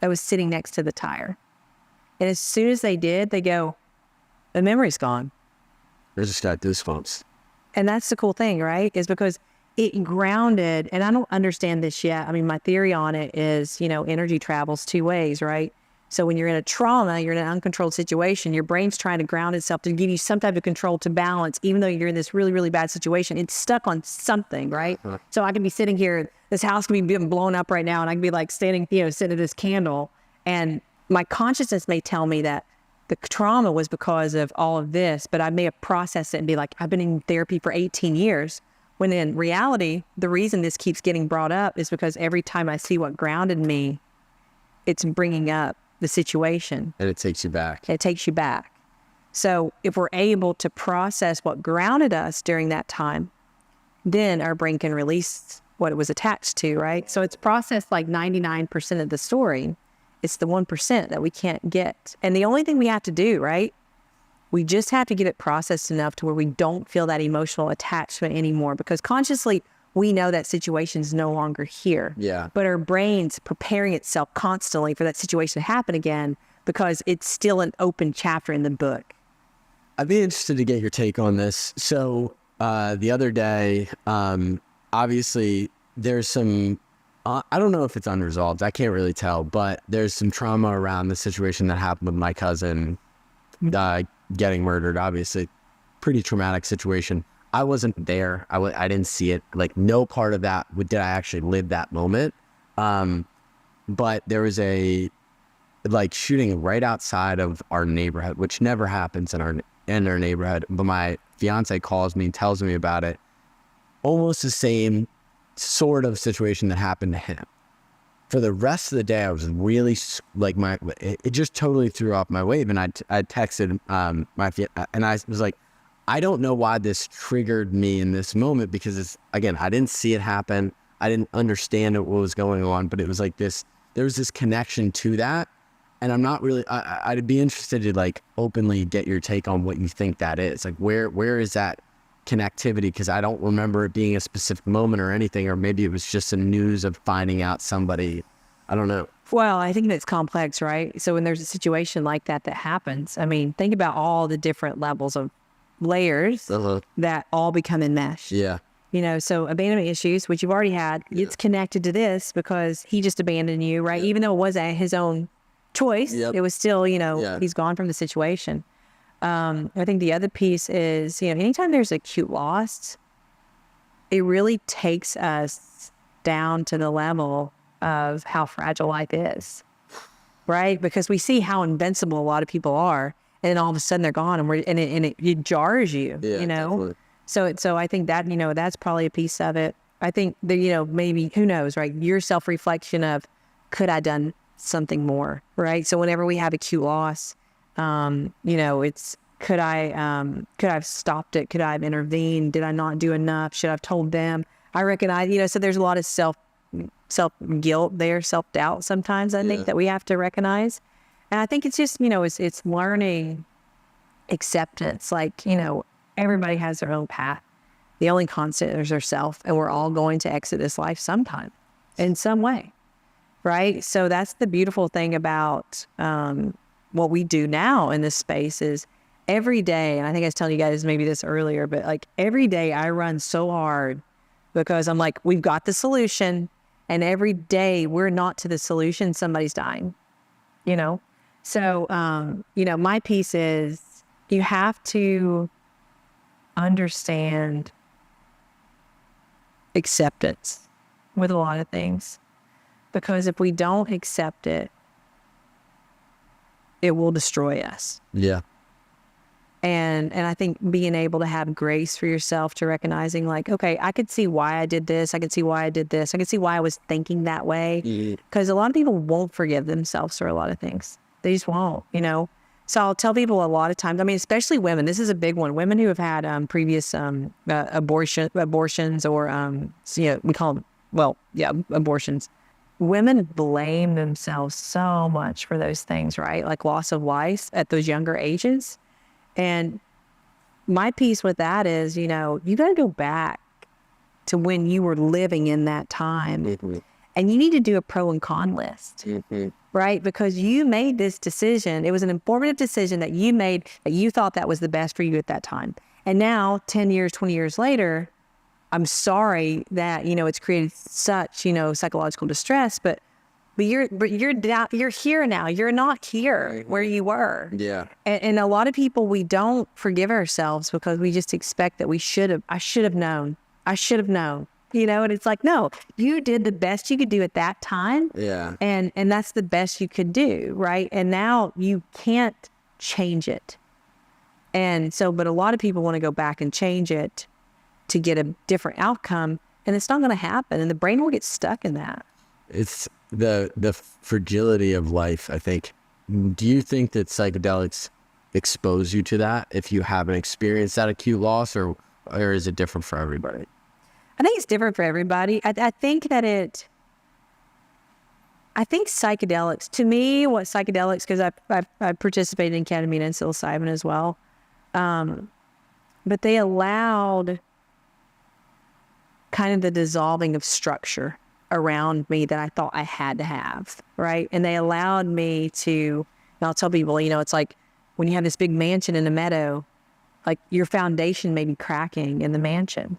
that was sitting next to the tire. And as soon as they did, they go, the memory's gone. I just got goosebumps. And that's the cool thing, right? Is because it grounded, and I don't understand this yet. I mean, my theory on it is, energy travels two ways, right? So when you're in a trauma, you're in an uncontrolled situation, your brain's trying to ground itself to give you some type of control to balance, even though you're in this really, really bad situation. It's stuck on something, right? Uh-huh. So I can be sitting here, this house can be being blown up right now, and I can be like standing, sitting at this candle, and my consciousness may tell me that the trauma was because of all of this, but I may have processed it and be like, I've been in therapy for 18 years. When in reality, the reason this keeps getting brought up is because every time I see what grounded me, it's bringing up the situation. And it takes you back. It takes you back. So if we're able to process what grounded us during that time, then our brain can release what it was attached to, right? So it's processed like 99% of the story. It's the 1% that we can't get. And the only thing we have to do, right? We just have to get it processed enough to where we don't feel that emotional attachment anymore, because consciously we know that situation is no longer here. Yeah. But our brain's preparing itself constantly for that situation to happen again because it's still an open chapter in the book. I'd be interested to get your take on this. So the other day, obviously there's some, I don't know if it's unresolved. I can't really tell, but there's some trauma around the situation that happened with my cousin getting murdered. Obviously, pretty traumatic situation. I wasn't there. I didn't see it. Like, no part of that did I actually live that moment. But there was a shooting right outside of our neighborhood, which never happens in our neighborhood. But my fiance calls me and tells me about it. Almost the same sort of situation that happened to him. For the rest of the day, I was really it just totally threw off my wave. And I texted my fiance, and I was like, I don't know why this triggered me in this moment, because I didn't see it happen. I didn't understand what was going on, but it was like this, there was this connection to that. And I'm not really, I'd be interested to openly get your take on what you think that is. Like, where is that connectivity? Because I don't remember it being a specific moment or anything, or maybe it was just some news of finding out somebody. I don't know. Well, I think that's complex, right? So when there's a situation like that happens, I mean, think about all the different levels of layers that all become enmeshed. Yeah. So abandonment issues, which you've already had, it's connected to this because he just abandoned you, right? Even though it wasn't his own choice, it was still, he's gone from the situation. I think the other piece is, anytime there's acute loss, it really takes us down to the level of how fragile life is, right? Because we see how invincible a lot of people are, and then all of a sudden they're gone, and it jars you, Definitely. So I think that, that's probably a piece of it. I think that, maybe, who knows, right? Your self-reflection of, could I done something more, right? So whenever we have acute loss, it's, could I have stopped it? Could I have intervened? Did I not do enough? Should I have told them? I recognize, so there's a lot of self-guilt there, self-doubt sometimes, I think, that we have to recognize. And I think it's just, it's learning acceptance. Like, everybody has their own path. The only constant is ourself, and we're all going to exit this life sometime in some way, right? So that's the beautiful thing about what we do now in this space is every day, and I think I was telling you guys maybe this earlier, but like every day I run so hard because I'm like, we've got the solution, and every day we're not to the solution, somebody's dying, So, my piece is you have to understand acceptance with a lot of things, because if we don't accept it, it will destroy us. Yeah. And I think being able to have grace for yourself to recognizing like, okay, I could see why I did this. I could see why I did this. I could see why I was thinking that way. Because a lot of people won't forgive themselves for a lot of things. They just won't, So I'll tell people a lot of times, especially women, this is a big one. Women who have had previous abortions or, we call them, abortions. Women blame themselves so much for those things, right? Like loss of life at those younger ages. And my piece with that is, you got to go back to when you were living in that time. And you need to do a pro and con list, right? Because you made this decision. It was an informative decision that you made that you thought that was the best for you at that time. And now 10 years, 20 years later, I'm sorry that, it's created such, psychological distress, but you're here now. You're not here where you were. Yeah. And a lot of people, we don't forgive ourselves because we just expect that I should have known. And it's like, no, you did the best you could do at that time. Yeah. And that's the best you could do. Right. And now you can't change it. And so, but a lot of people want to go back and change it to get a different outcome, and it's not going to happen. And the brain will get stuck in that. It's the fragility of life, I think. Do you think that psychedelics expose you to that if you haven't experienced that acute loss, or is it different for everybody? I think it's different for everybody. I think psychedelics, to me, what psychedelics, because I participated in ketamine and psilocybin as well, but they allowed kind of the dissolving of structure around me that I thought I had to have, right? And they allowed me to, and I'll tell people, it's like when you have this big mansion in a meadow, like your foundation may be cracking in the mansion.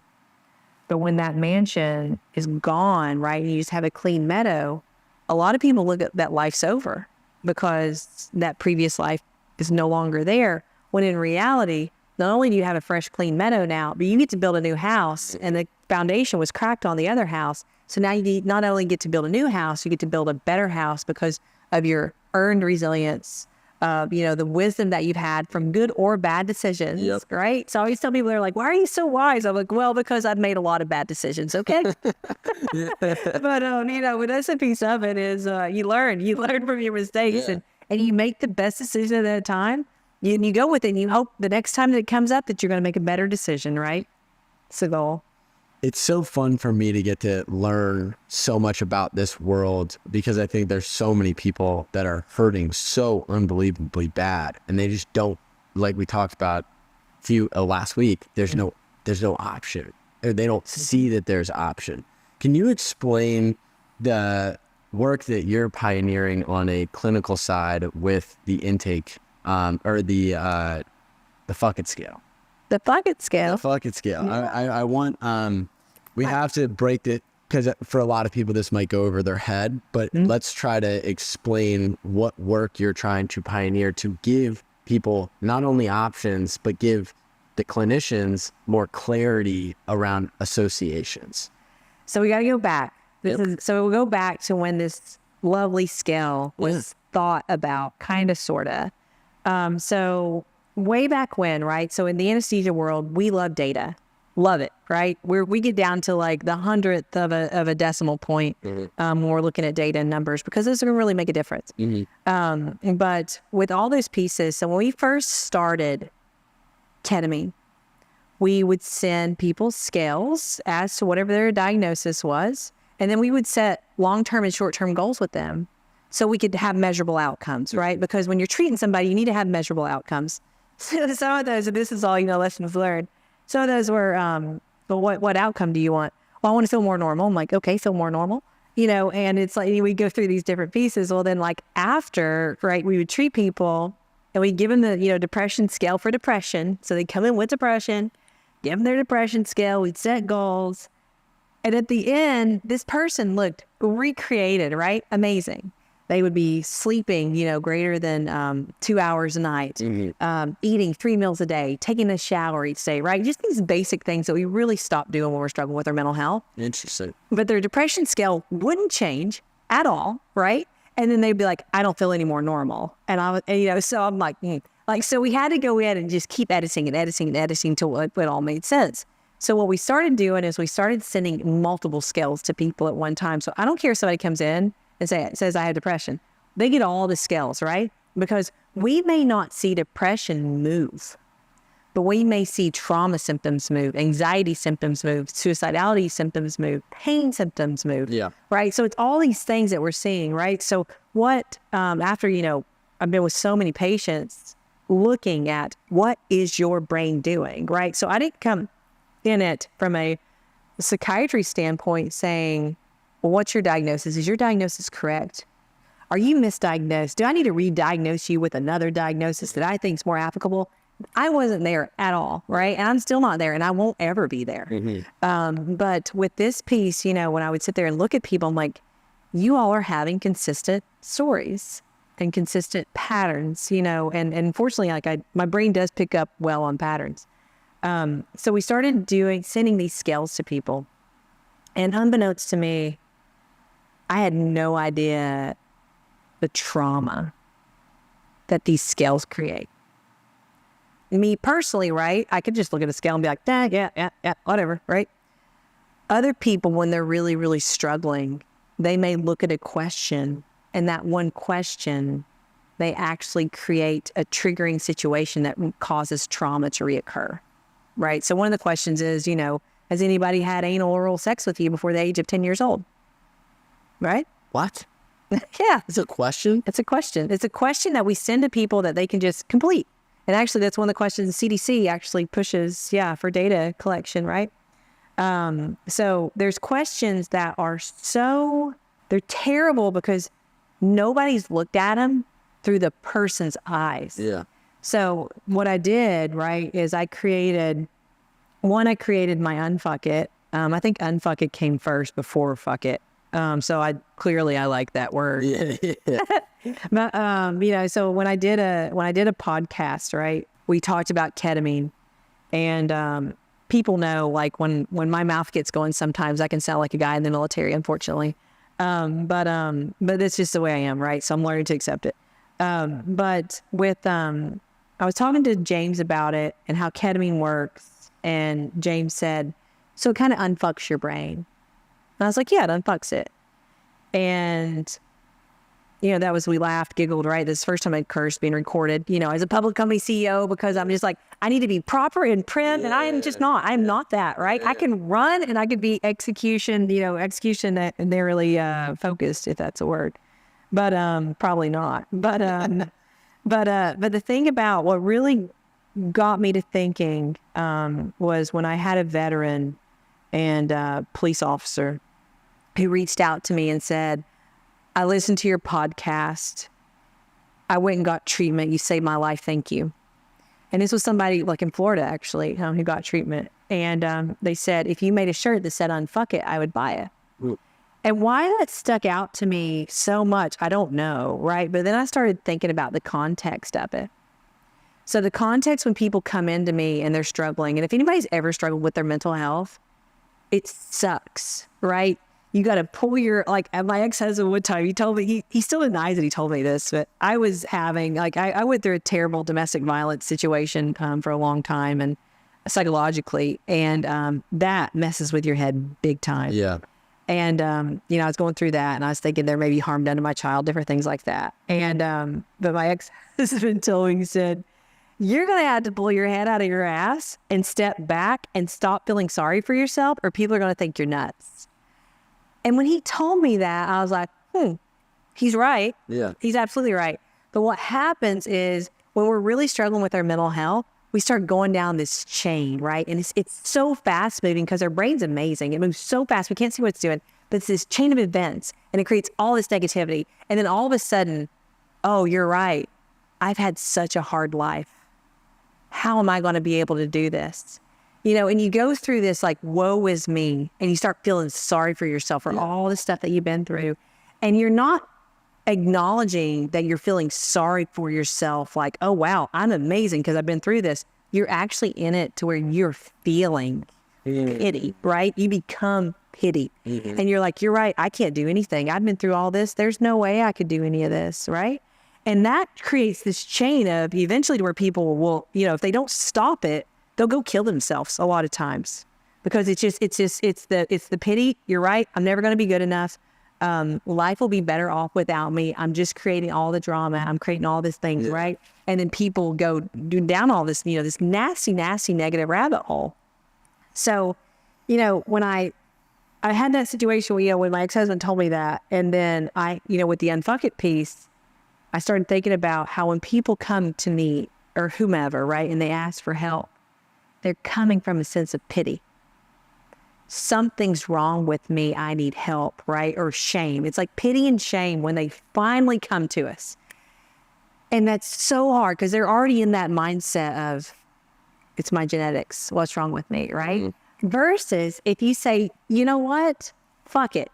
But when that mansion is gone, right, and you just have a clean meadow, a lot of people look at that life's over because that previous life is no longer there. When in reality, not only do you have a fresh, clean meadow now, but you get to build a new house, and the foundation was cracked on the other house. So now you not only get to build a new house, you get to build a better house because of your earned resilience, the wisdom that you've had from good or bad decisions, right? So I always tell people, they're like, why are you so wise? I'm like, well, because I've made a lot of bad decisions, okay? But, that's a piece of it is you learn from your mistakes, and you make the best decision at a time. You go with it, and you hope the next time that it comes up that you're going to make a better decision, right? It's the goal. It's so fun for me to get to learn so much about this world, because I think there's so many people that are hurting so unbelievably bad, and they just don't, like we talked about last week, there's no option, or they don't see that there's option. Can you explain the work that you're pioneering on a clinical side with the intake or the Fuckit scale? The Fuckit scale. The Fuckit scale. I want, we have to break it, because for a lot of people this might go over their head, but let's try to explain what work you're trying to pioneer to give people not only options, but give the clinicians more clarity around associations. So we got to go back. So we'll go back to when this lovely scale was thought about, kind of, sort of. So way back when, right? So in the anesthesia world, we love data. Love it, right? We get down to like the 100th of a decimal point when we're looking at data and numbers, because those are going to really make a difference. But with all those pieces, so when we first started ketamine, we would send people scales as to whatever their diagnosis was, And then we would set long-term and short-term goals with them so we could have measurable outcomes, right? Because when you're treating somebody, you need to have measurable outcomes. So some of those, and this is all, lessons learned. Some of those were, well, what outcome do you want? Well, I want to feel more normal. I'm like, okay, feel more normal. And it's like, we go through these different pieces. Well, then like after, right, we would treat people and we give them the, depression scale for depression. So they come in with depression, give them their depression scale. We'd set goals. And at the end, this person looked recreated, right? Amazing. They would be sleeping, greater than 2 hours a night, eating 3 meals a day, taking a shower each day, right? Just these basic things that we really stopped doing when we're struggling with our mental health. Interesting. But their depression scale wouldn't change at all, right? And then they'd be like, I don't feel any more normal. So I'm like, so we had to go in and just keep editing until it all made sense. So what we started doing is we started sending multiple scales to people at one time. So I don't care if somebody comes in and says I have depression. They get all the scales, right? Because we may not see depression move, but we may see trauma symptoms move, anxiety symptoms move, suicidality symptoms move, pain symptoms move, right? So it's all these things that we're seeing, right? So what, after, I've been with so many patients looking at what is your brain doing, right? So I didn't come in it from a psychiatry standpoint saying, well, what's your diagnosis? Is your diagnosis correct? Are you misdiagnosed? Do I need to re-diagnose you with another diagnosis that I think is more applicable? I wasn't there at all, right? And I'm still not there, and I won't ever be there. But with this piece, when I would sit there and look at people, I'm like, you all are having consistent stories and consistent patterns, and unfortunately, my brain does pick up well on patterns. So we started sending these scales to people, and unbeknownst to me, I had no idea the trauma that these scales create. Me personally, right? I could just look at a scale and be like, yeah, whatever, right? Other people, when they're really, really struggling, they may look at a question, and that one question, they actually create a triggering situation that causes trauma to reoccur, right? So one of the questions is, has anybody had anal or oral sex with you before the age of 10 years old? Right? What? Yeah. It's a question? It's a question. It's a question that we send to people that they can just complete. And actually, that's one of the questions the CDC actually pushes, for data collection, right? So there's questions that are they're terrible because nobody's looked at them through the person's eyes. Yeah. So what I did, right, is I created my Unfuckit. I think Unfuckit came first before Fuckit. So I like that word. Yeah. But, so when I did a podcast, right, we talked about ketamine, and, people know, like when my mouth gets going, sometimes I can sound like a guy in the military, unfortunately. But that's just the way I am, right? So I'm learning to accept it. But with, I was talking to James about it and how ketamine works. And James said, so it kind of unfucks your brain. And I was like, yeah, it unfucks it. And, we laughed, giggled, right? This is the first time I'd cursed being recorded, as a public company CEO, because I'm just like, I need to be proper in print, and I am just not. I'm not that, right? I can run and I could be execution narrowly focused, if that's a word. But probably not. But the thing about what really got me to thinking was when I had a veteran and police officer who reached out to me and said, I listened to your podcast. I went and got treatment. You saved my life. Thank you. And this was somebody like in Florida, actually, who got treatment. And they said, if you made a shirt that said Unfuckit, I would buy it. Ooh. And why that stuck out to me so much, I don't know, right? But then I started thinking about the context of it. So the context when people come into me and they're struggling, and if anybody's ever struggled with their mental health, it sucks, right? You got to pull my ex-husband one time, he told me, he still denies that he told me this, but I was having, I went through a terrible domestic violence situation for a long time, and psychologically, and that messes with your head big time. Yeah. And, I was going through that, and I was thinking there may be harm done to my child, different things like that. And, but my ex-husband told me, he said, you're going to have to pull your head out of your ass and step back and stop feeling sorry for yourself, or people are going to think you're nuts. And when he told me that, I was like, he's right. Yeah. He's absolutely right. But what happens is when we're really struggling with our mental health, we start going down this chain, right? And it's so fast moving because our brain's amazing. It moves so fast. We can't see what it's doing, but it's this chain of events and it creates all this negativity. And then all of a sudden, oh, you're right. I've had such a hard life. How am I going to be able to do this? You know, and you go through this like, woe is me. And you start feeling sorry for yourself for all the stuff that you've been through. And you're not acknowledging that you're feeling sorry for yourself. Like, oh, wow, I'm amazing because I've been through this. You're actually in it to where you're feeling pity, right? You become pity. And you're like, you're right. I can't do anything. I've been through all this. There's no way I could do any of this, right? And that creates this chain of eventually to where people will, you know, if they don't stop it, they'll go kill themselves a lot of times because it's the pity. You're right. I'm never going to be good enough. Life will be better off without me. I'm just creating all the drama. I'm creating all these things, right? And then people go down all this, you know, this nasty, nasty negative rabbit hole. So, you know, when I had that situation where, you know, when my ex-husband told me that, and then with the Unfuckit piece, I started thinking about how when people come to me or whomever, right, and they ask for help, they're coming from a sense of pity. Something's wrong with me. I need help, right? Or shame. It's like pity and shame when they finally come to us. And that's so hard because they're already in that mindset of, it's my genetics. What's wrong with me, right? Versus if you say, you know what? Fuck it.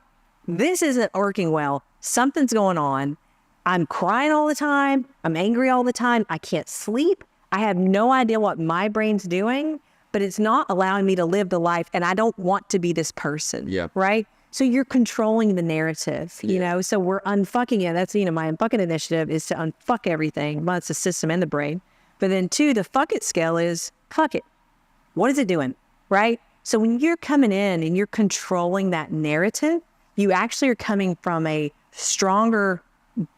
This isn't working well. Something's going on. I'm crying all the time. I'm angry all the time. I can't sleep. I have no idea what my brain's doing, but it's not allowing me to live the life. And I don't want to be this person. Yeah. Right. So you're controlling the narrative, you know, so we're unfucking it. That's, you know, my Unfuckit initiative is to unfuck everything. Well, it's the system and the brain. But then two, the Fuckit scale is fuck it. What is it doing? Right. So when you're coming in and you're controlling that narrative, you actually are coming from a stronger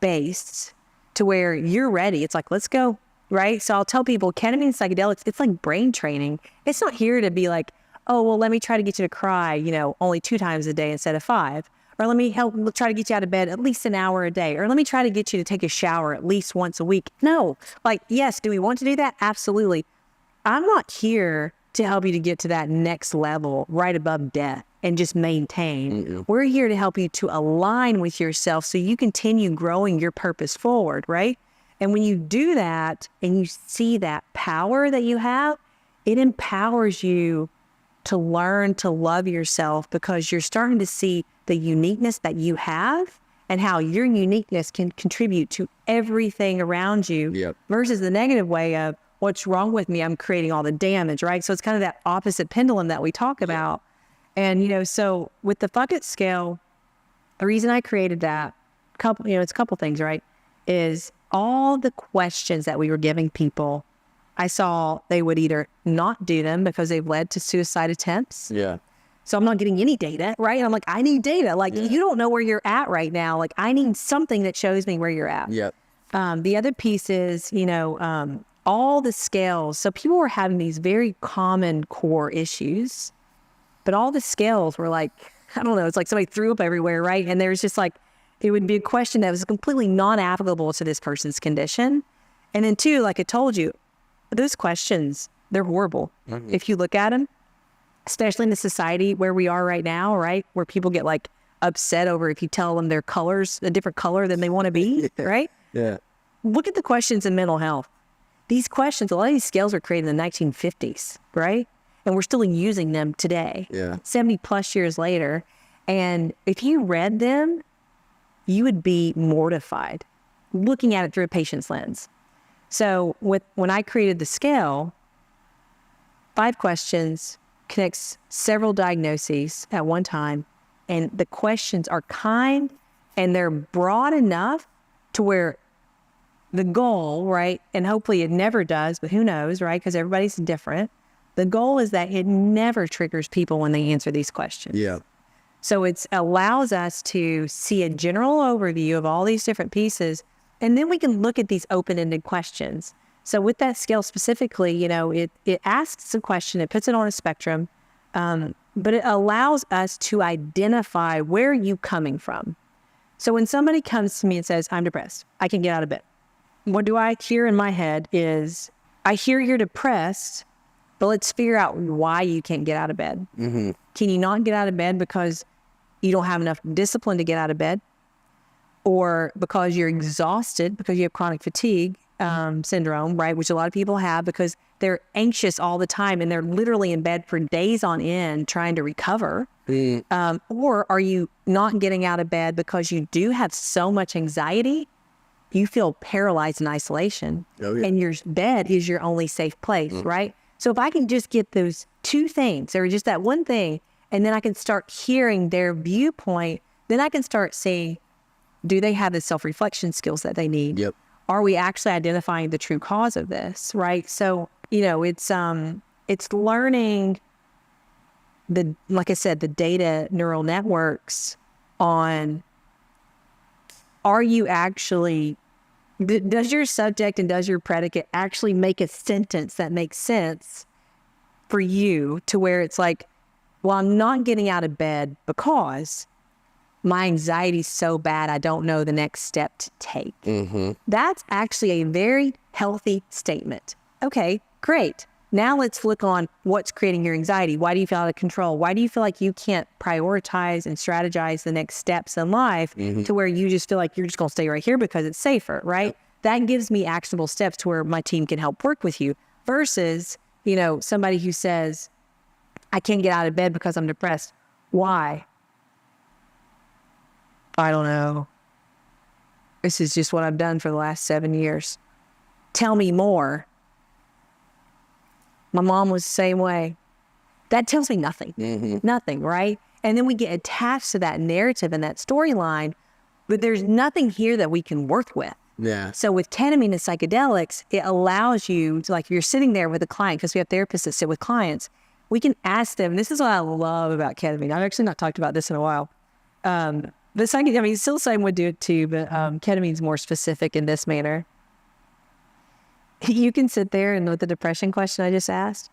base to where you're ready. It's like, let's go. Right. So I'll tell people ketamine and psychedelics, it's like brain training. It's not here to be like, oh, well, let me try to get you to cry, you know, only 2 times a day instead of 5. Or let me try to get you out of bed at least an hour a day. Or let me try to get you to take a shower at least once a week. No, like, yes. Do we want to do that? Absolutely. I'm not here to help you to get to that next level right above death and just maintain. We're here to help you to align with yourself so you continue growing your purpose forward, right? And when you do that and you see that power that you have, it empowers you to learn to love yourself because you're starting to see the uniqueness that you have and how your uniqueness can contribute to everything around you versus the negative way of what's wrong with me? I'm creating all the damage, right? So it's kind of that opposite pendulum that we talk about. And, you know, so with the Fuckit scale, the reason I created that, it's a couple things, right? Is all the questions that we were giving people, I saw they would either not do them because they've led to suicide attempts. Yeah. So I'm not getting any data, right? And I'm like, I need data. Like, you don't know where you're at right now. Like, I need something that shows me where you're at. Yep. The other piece is, you know, all the scales. So people were having these very common core issues, but all the scales were like, I don't know, it's like somebody threw up everywhere, right? And there's just like, it would be a question that was completely non-applicable to this person's condition. And then two, like I told you, those questions, they're horrible. If you look at them, especially in the society where we are right now, right? Where people get like upset over if you tell them their colors, a different color than they want to be, right? Yeah. Look at the questions in mental health. These questions, a lot of these scales were created in the 1950s, right? And we're still using them today, 70 plus years later. And if you read them, you would be mortified looking at it through a patient's lens. So when I created the scale, 5 questions connects several diagnoses at one time. And the questions are kind and they're broad enough to where the goal, right? And hopefully it never does, but who knows, right? Because everybody's different. The goal is that it never triggers people when they answer these questions. Yeah. So it allows us to see a general overview of all these different pieces, and then we can look at these open-ended questions. So with that scale specifically, you know, it asks a question, it puts it on a spectrum. but it allows us to identify where you coming from. So when somebody comes to me and says, I'm depressed, I can get out of bed. What do I hear in my head is, I hear you're depressed, but let's figure out why you can't get out of bed. Mm-hmm. Can you not get out of bed because you don't have enough discipline to get out of bed? Or because you're exhausted, because you have chronic fatigue syndrome, right? Which a lot of people have because they're anxious all the time and they're literally in bed for days on end trying to recover. Or are you not getting out of bed because you do have so much anxiety, you feel paralyzed in isolation, and your bed is your only safe place, right? So if I can just get those two things, or just that one thing, and then I can start hearing their viewpoint, then I can start seeing, do they have the self-reflection skills that they need? Yep. Are we actually identifying the true cause of this, right? So, you know, it's learning like I said, the data neural networks on, are you actually, does your subject and does your predicate actually make a sentence that makes sense for you, to where it's like, well, I'm not getting out of bed because my anxiety is so bad, I don't know the next step to take. Mm-hmm. That's actually a very healthy statement. Okay, great. Now let's look on what's creating your anxiety. Why do you feel out of control? Why do you feel like you can't prioritize and strategize the next steps in life to where you just feel like you're just going to stay right here because it's safer, right? Yep. That gives me actionable steps to where my team can help work with you, versus, you know, somebody who says, I can't get out of bed because I'm depressed. Why? I don't know. This is just what I've done for the last 7 years. Tell me more. My mom was the same way. That tells me nothing. Nothing, right? And then we get attached to that narrative and that storyline, but there's nothing here that we can work with. Yeah. So with ketamine and psychedelics, it allows you to, like, if you're sitting there with a client, because we have therapists that sit with clients, we can ask them, this is what I love about ketamine. I've actually not talked about this in a while. But psychedelic, psilocybin would do it too, but ketamine's more specific in this manner. You can sit there and with the depression question I just asked,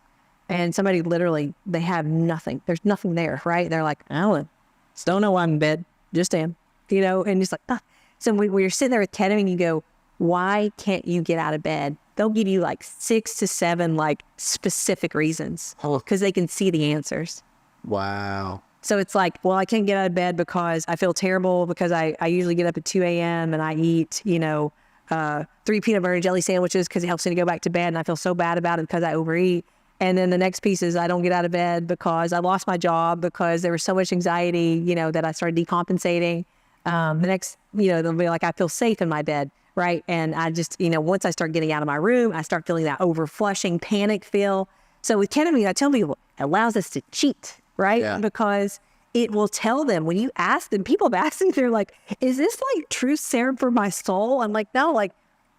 and somebody literally, they have nothing. There's nothing there, right? They're like, I don't know why I'm in bed. Just am, you know, and just like, ah. So when you're sitting there with ketamine, you go, why can't you get out of bed? They'll give you like 6 to 7 like specific reasons because they can see the answers. Wow. So it's like, well, I can't get out of bed because I feel terrible because I usually get up at 2 a.m. and I eat, 3 peanut butter and jelly sandwiches because it helps me to go back to bed, and I feel so bad about it because I overeat. And then the next piece is I don't get out of bed because I lost my job because there was so much anxiety, that I started decompensating. The next, they'll be like, I feel safe in my bed, right? And I just, once I start getting out of my room, I start feeling that overflushing panic feel. So with ketamine, I tell people, it allows us to cheat, right? Yeah. Because it will tell them, when you ask them, people have asked me, they're like, is this like true serum for my soul? I'm like, no, like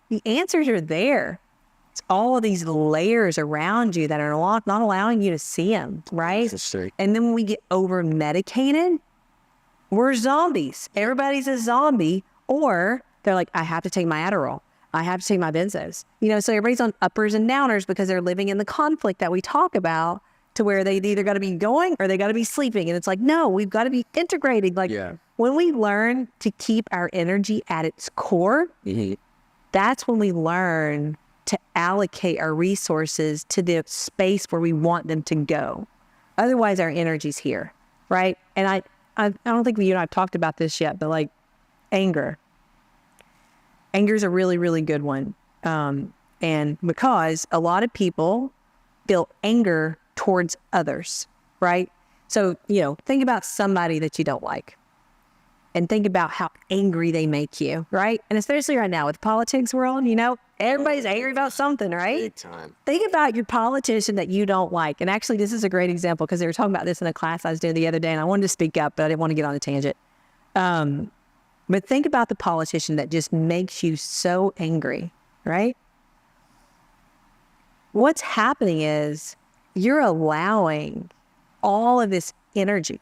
the answers are there. It's all of these layers around you that are not allowing you to see them, right? And then when we get over medicated, we're zombies. Everybody's a zombie. Or they're like, I have to take my Adderall. I have to take my benzos. So everybody's on uppers and downers because they're living in the conflict that we talk about, to where they either got to be going or they got to be sleeping. And it's like, no, we've got to be integrating. Like when we learn to keep our energy at its core, that's when we learn to allocate our resources to the space where we want them to go. Otherwise, our energy's here, right? And I don't think you and I have talked about this yet, but like anger. Anger is a really, really good one. And because a lot of people feel anger towards others, right? So, think about somebody that you don't like and think about how angry they make you, right? And especially right now with politics world, everybody's angry about something, right? Big time. Think about your politician that you don't like. And actually, this is a great example because they were talking about this in a class I was doing the other day, and I wanted to speak up, but I didn't want to get on a tangent. But think about the politician that just makes you so angry, right? What's happening is you're allowing all of this energy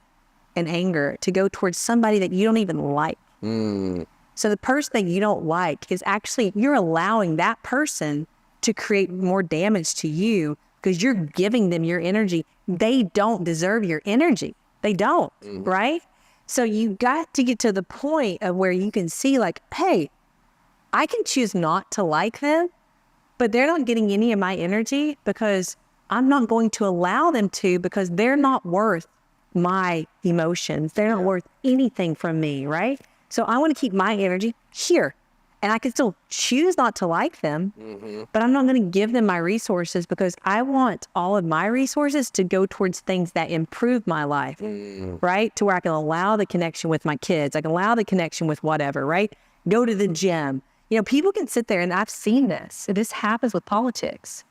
and anger to go towards somebody that you don't even like. So the person that you don't like is actually, you're allowing that person to create more damage to you because you're giving them your energy. They don't deserve your energy. They don't, right? So you got to get to the point of where you can see like, hey, I can choose not to like them, but they're not getting any of my energy because I'm not going to allow them to, because they're not worth my emotions. They're not worth anything from me, right? So I want to keep my energy here. And I can still choose not to like them, but I'm not going to give them my resources because I want all of my resources to go towards things that improve my life, right? To where I can allow the connection with my kids. I can allow the connection with whatever, right? Go to the gym. You know, people can sit there, and I've seen this. This happens with politics.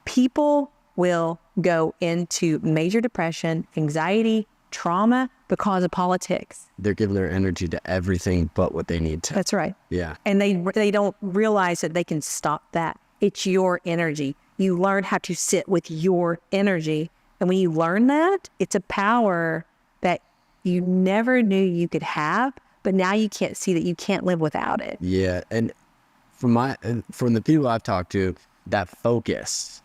People will go into major depression, anxiety, trauma because of politics. They're giving their energy to everything but what they need to. That's right. Yeah. And they don't realize that they can stop that. It's your energy. You learn how to sit with your energy. And when you learn that, it's a power that you never knew you could have, but now you can't see that you can't live without it. Yeah. And from the people I've talked to, that focus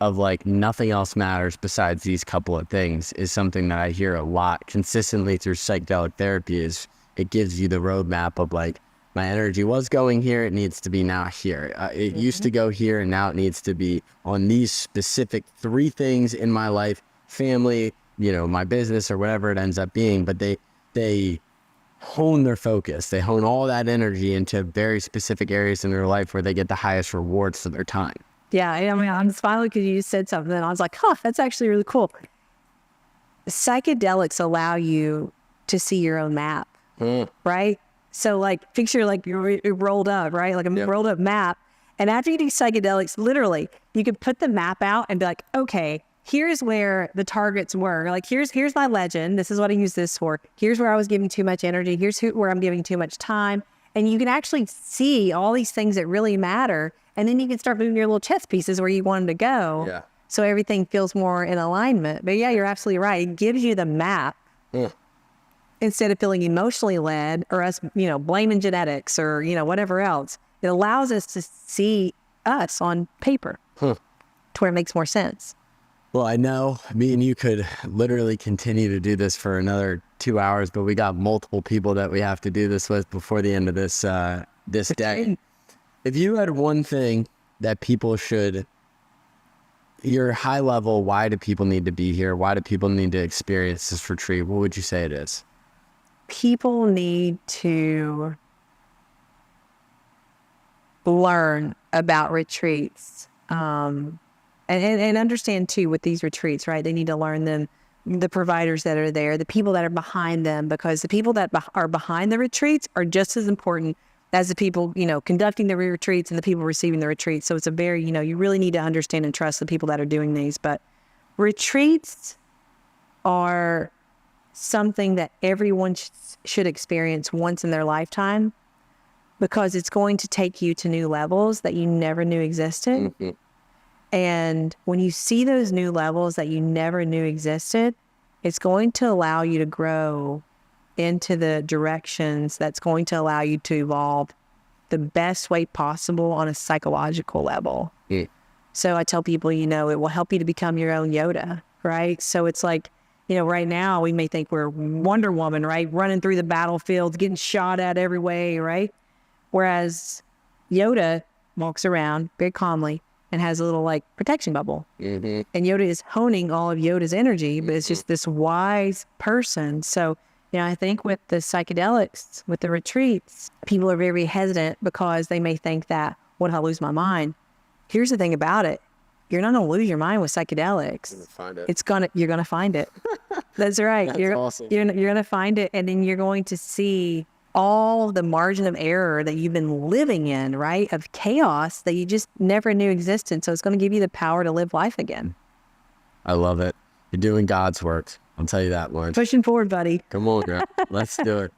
of like nothing else matters besides these couple of things is something that I hear a lot consistently through psychedelic therapy. Is it gives you the roadmap of like, my energy was going here, it needs to be now here. It used to go here, and now it needs to be on these specific 3 things in my life: family, you know, my business, or whatever it ends up being. But they hone their focus. They hone all that energy into very specific areas in their life where they get the highest rewards for their time. Yeah, I mean, I'm smiling because you just said something, and I was like, huh, that's actually really cool. Psychedelics allow you to see your own map, right? So like, picture like you're rolled up, right? Like a rolled up map. And after you do psychedelics, literally, you can put the map out and be like, okay, here's where the targets were. Like, here's my legend. This is what I use this for. Here's where I was giving too much energy. Here's where I'm giving too much time. And you can actually see all these things that really matter. And then you can start moving your little chess pieces where you want them to go. Yeah. So everything feels more in alignment. But yeah, you're absolutely right. It gives you the map instead of feeling emotionally led or us, you know, blaming genetics or, you know, whatever else. It allows us to see us on paper to where it makes more sense. Well, I know me and you could literally continue to do this for another 2 hours, but we got multiple people that we have to do this with before the end of this day. If you had one thing that people should, your high level, why do people need to be here? Why do people need to experience this retreat? What would you say it is? People need to learn about retreats and understand too with these retreats, right? They need to learn them, the providers that are there, the people that are behind them, because the people that are behind the retreats are just as important as the people, you know, conducting the retreats and the people receiving the retreats. So it's a very, you know, you really need to understand and trust the people that are doing these. But retreats are something that everyone should experience once in their lifetime, because it's going to take you to new levels that you never knew existed. And when you see those new levels that you never knew existed, it's going to allow you to grow into the directions that's going to allow you to evolve the best way possible on a psychological level. So I tell people, you know, it will help you to become your own Yoda, right? So it's like, you know, right now we may think we're Wonder Woman, right? Running through the battlefields, getting shot at every way, right? Whereas Yoda walks around very calmly and has a little like protection bubble. And Yoda is honing all of Yoda's energy, but it's just this wise person. So, you know, I think with the psychedelics, with the retreats, people are very hesitant because they may think that, what if I lose my mind? Here's the thing about it. You're not going to lose your mind with psychedelics. You're going to find it. That's right. That's awesome. You're going to find it, and then you're going to see all the margin of error that you've been living in, right? Of chaos that you just never knew existed. So it's going to give you the power to live life again. I love it. You're doing God's work. I'll tell you that much. Pushing forward, buddy. Come on, girl. Let's do it.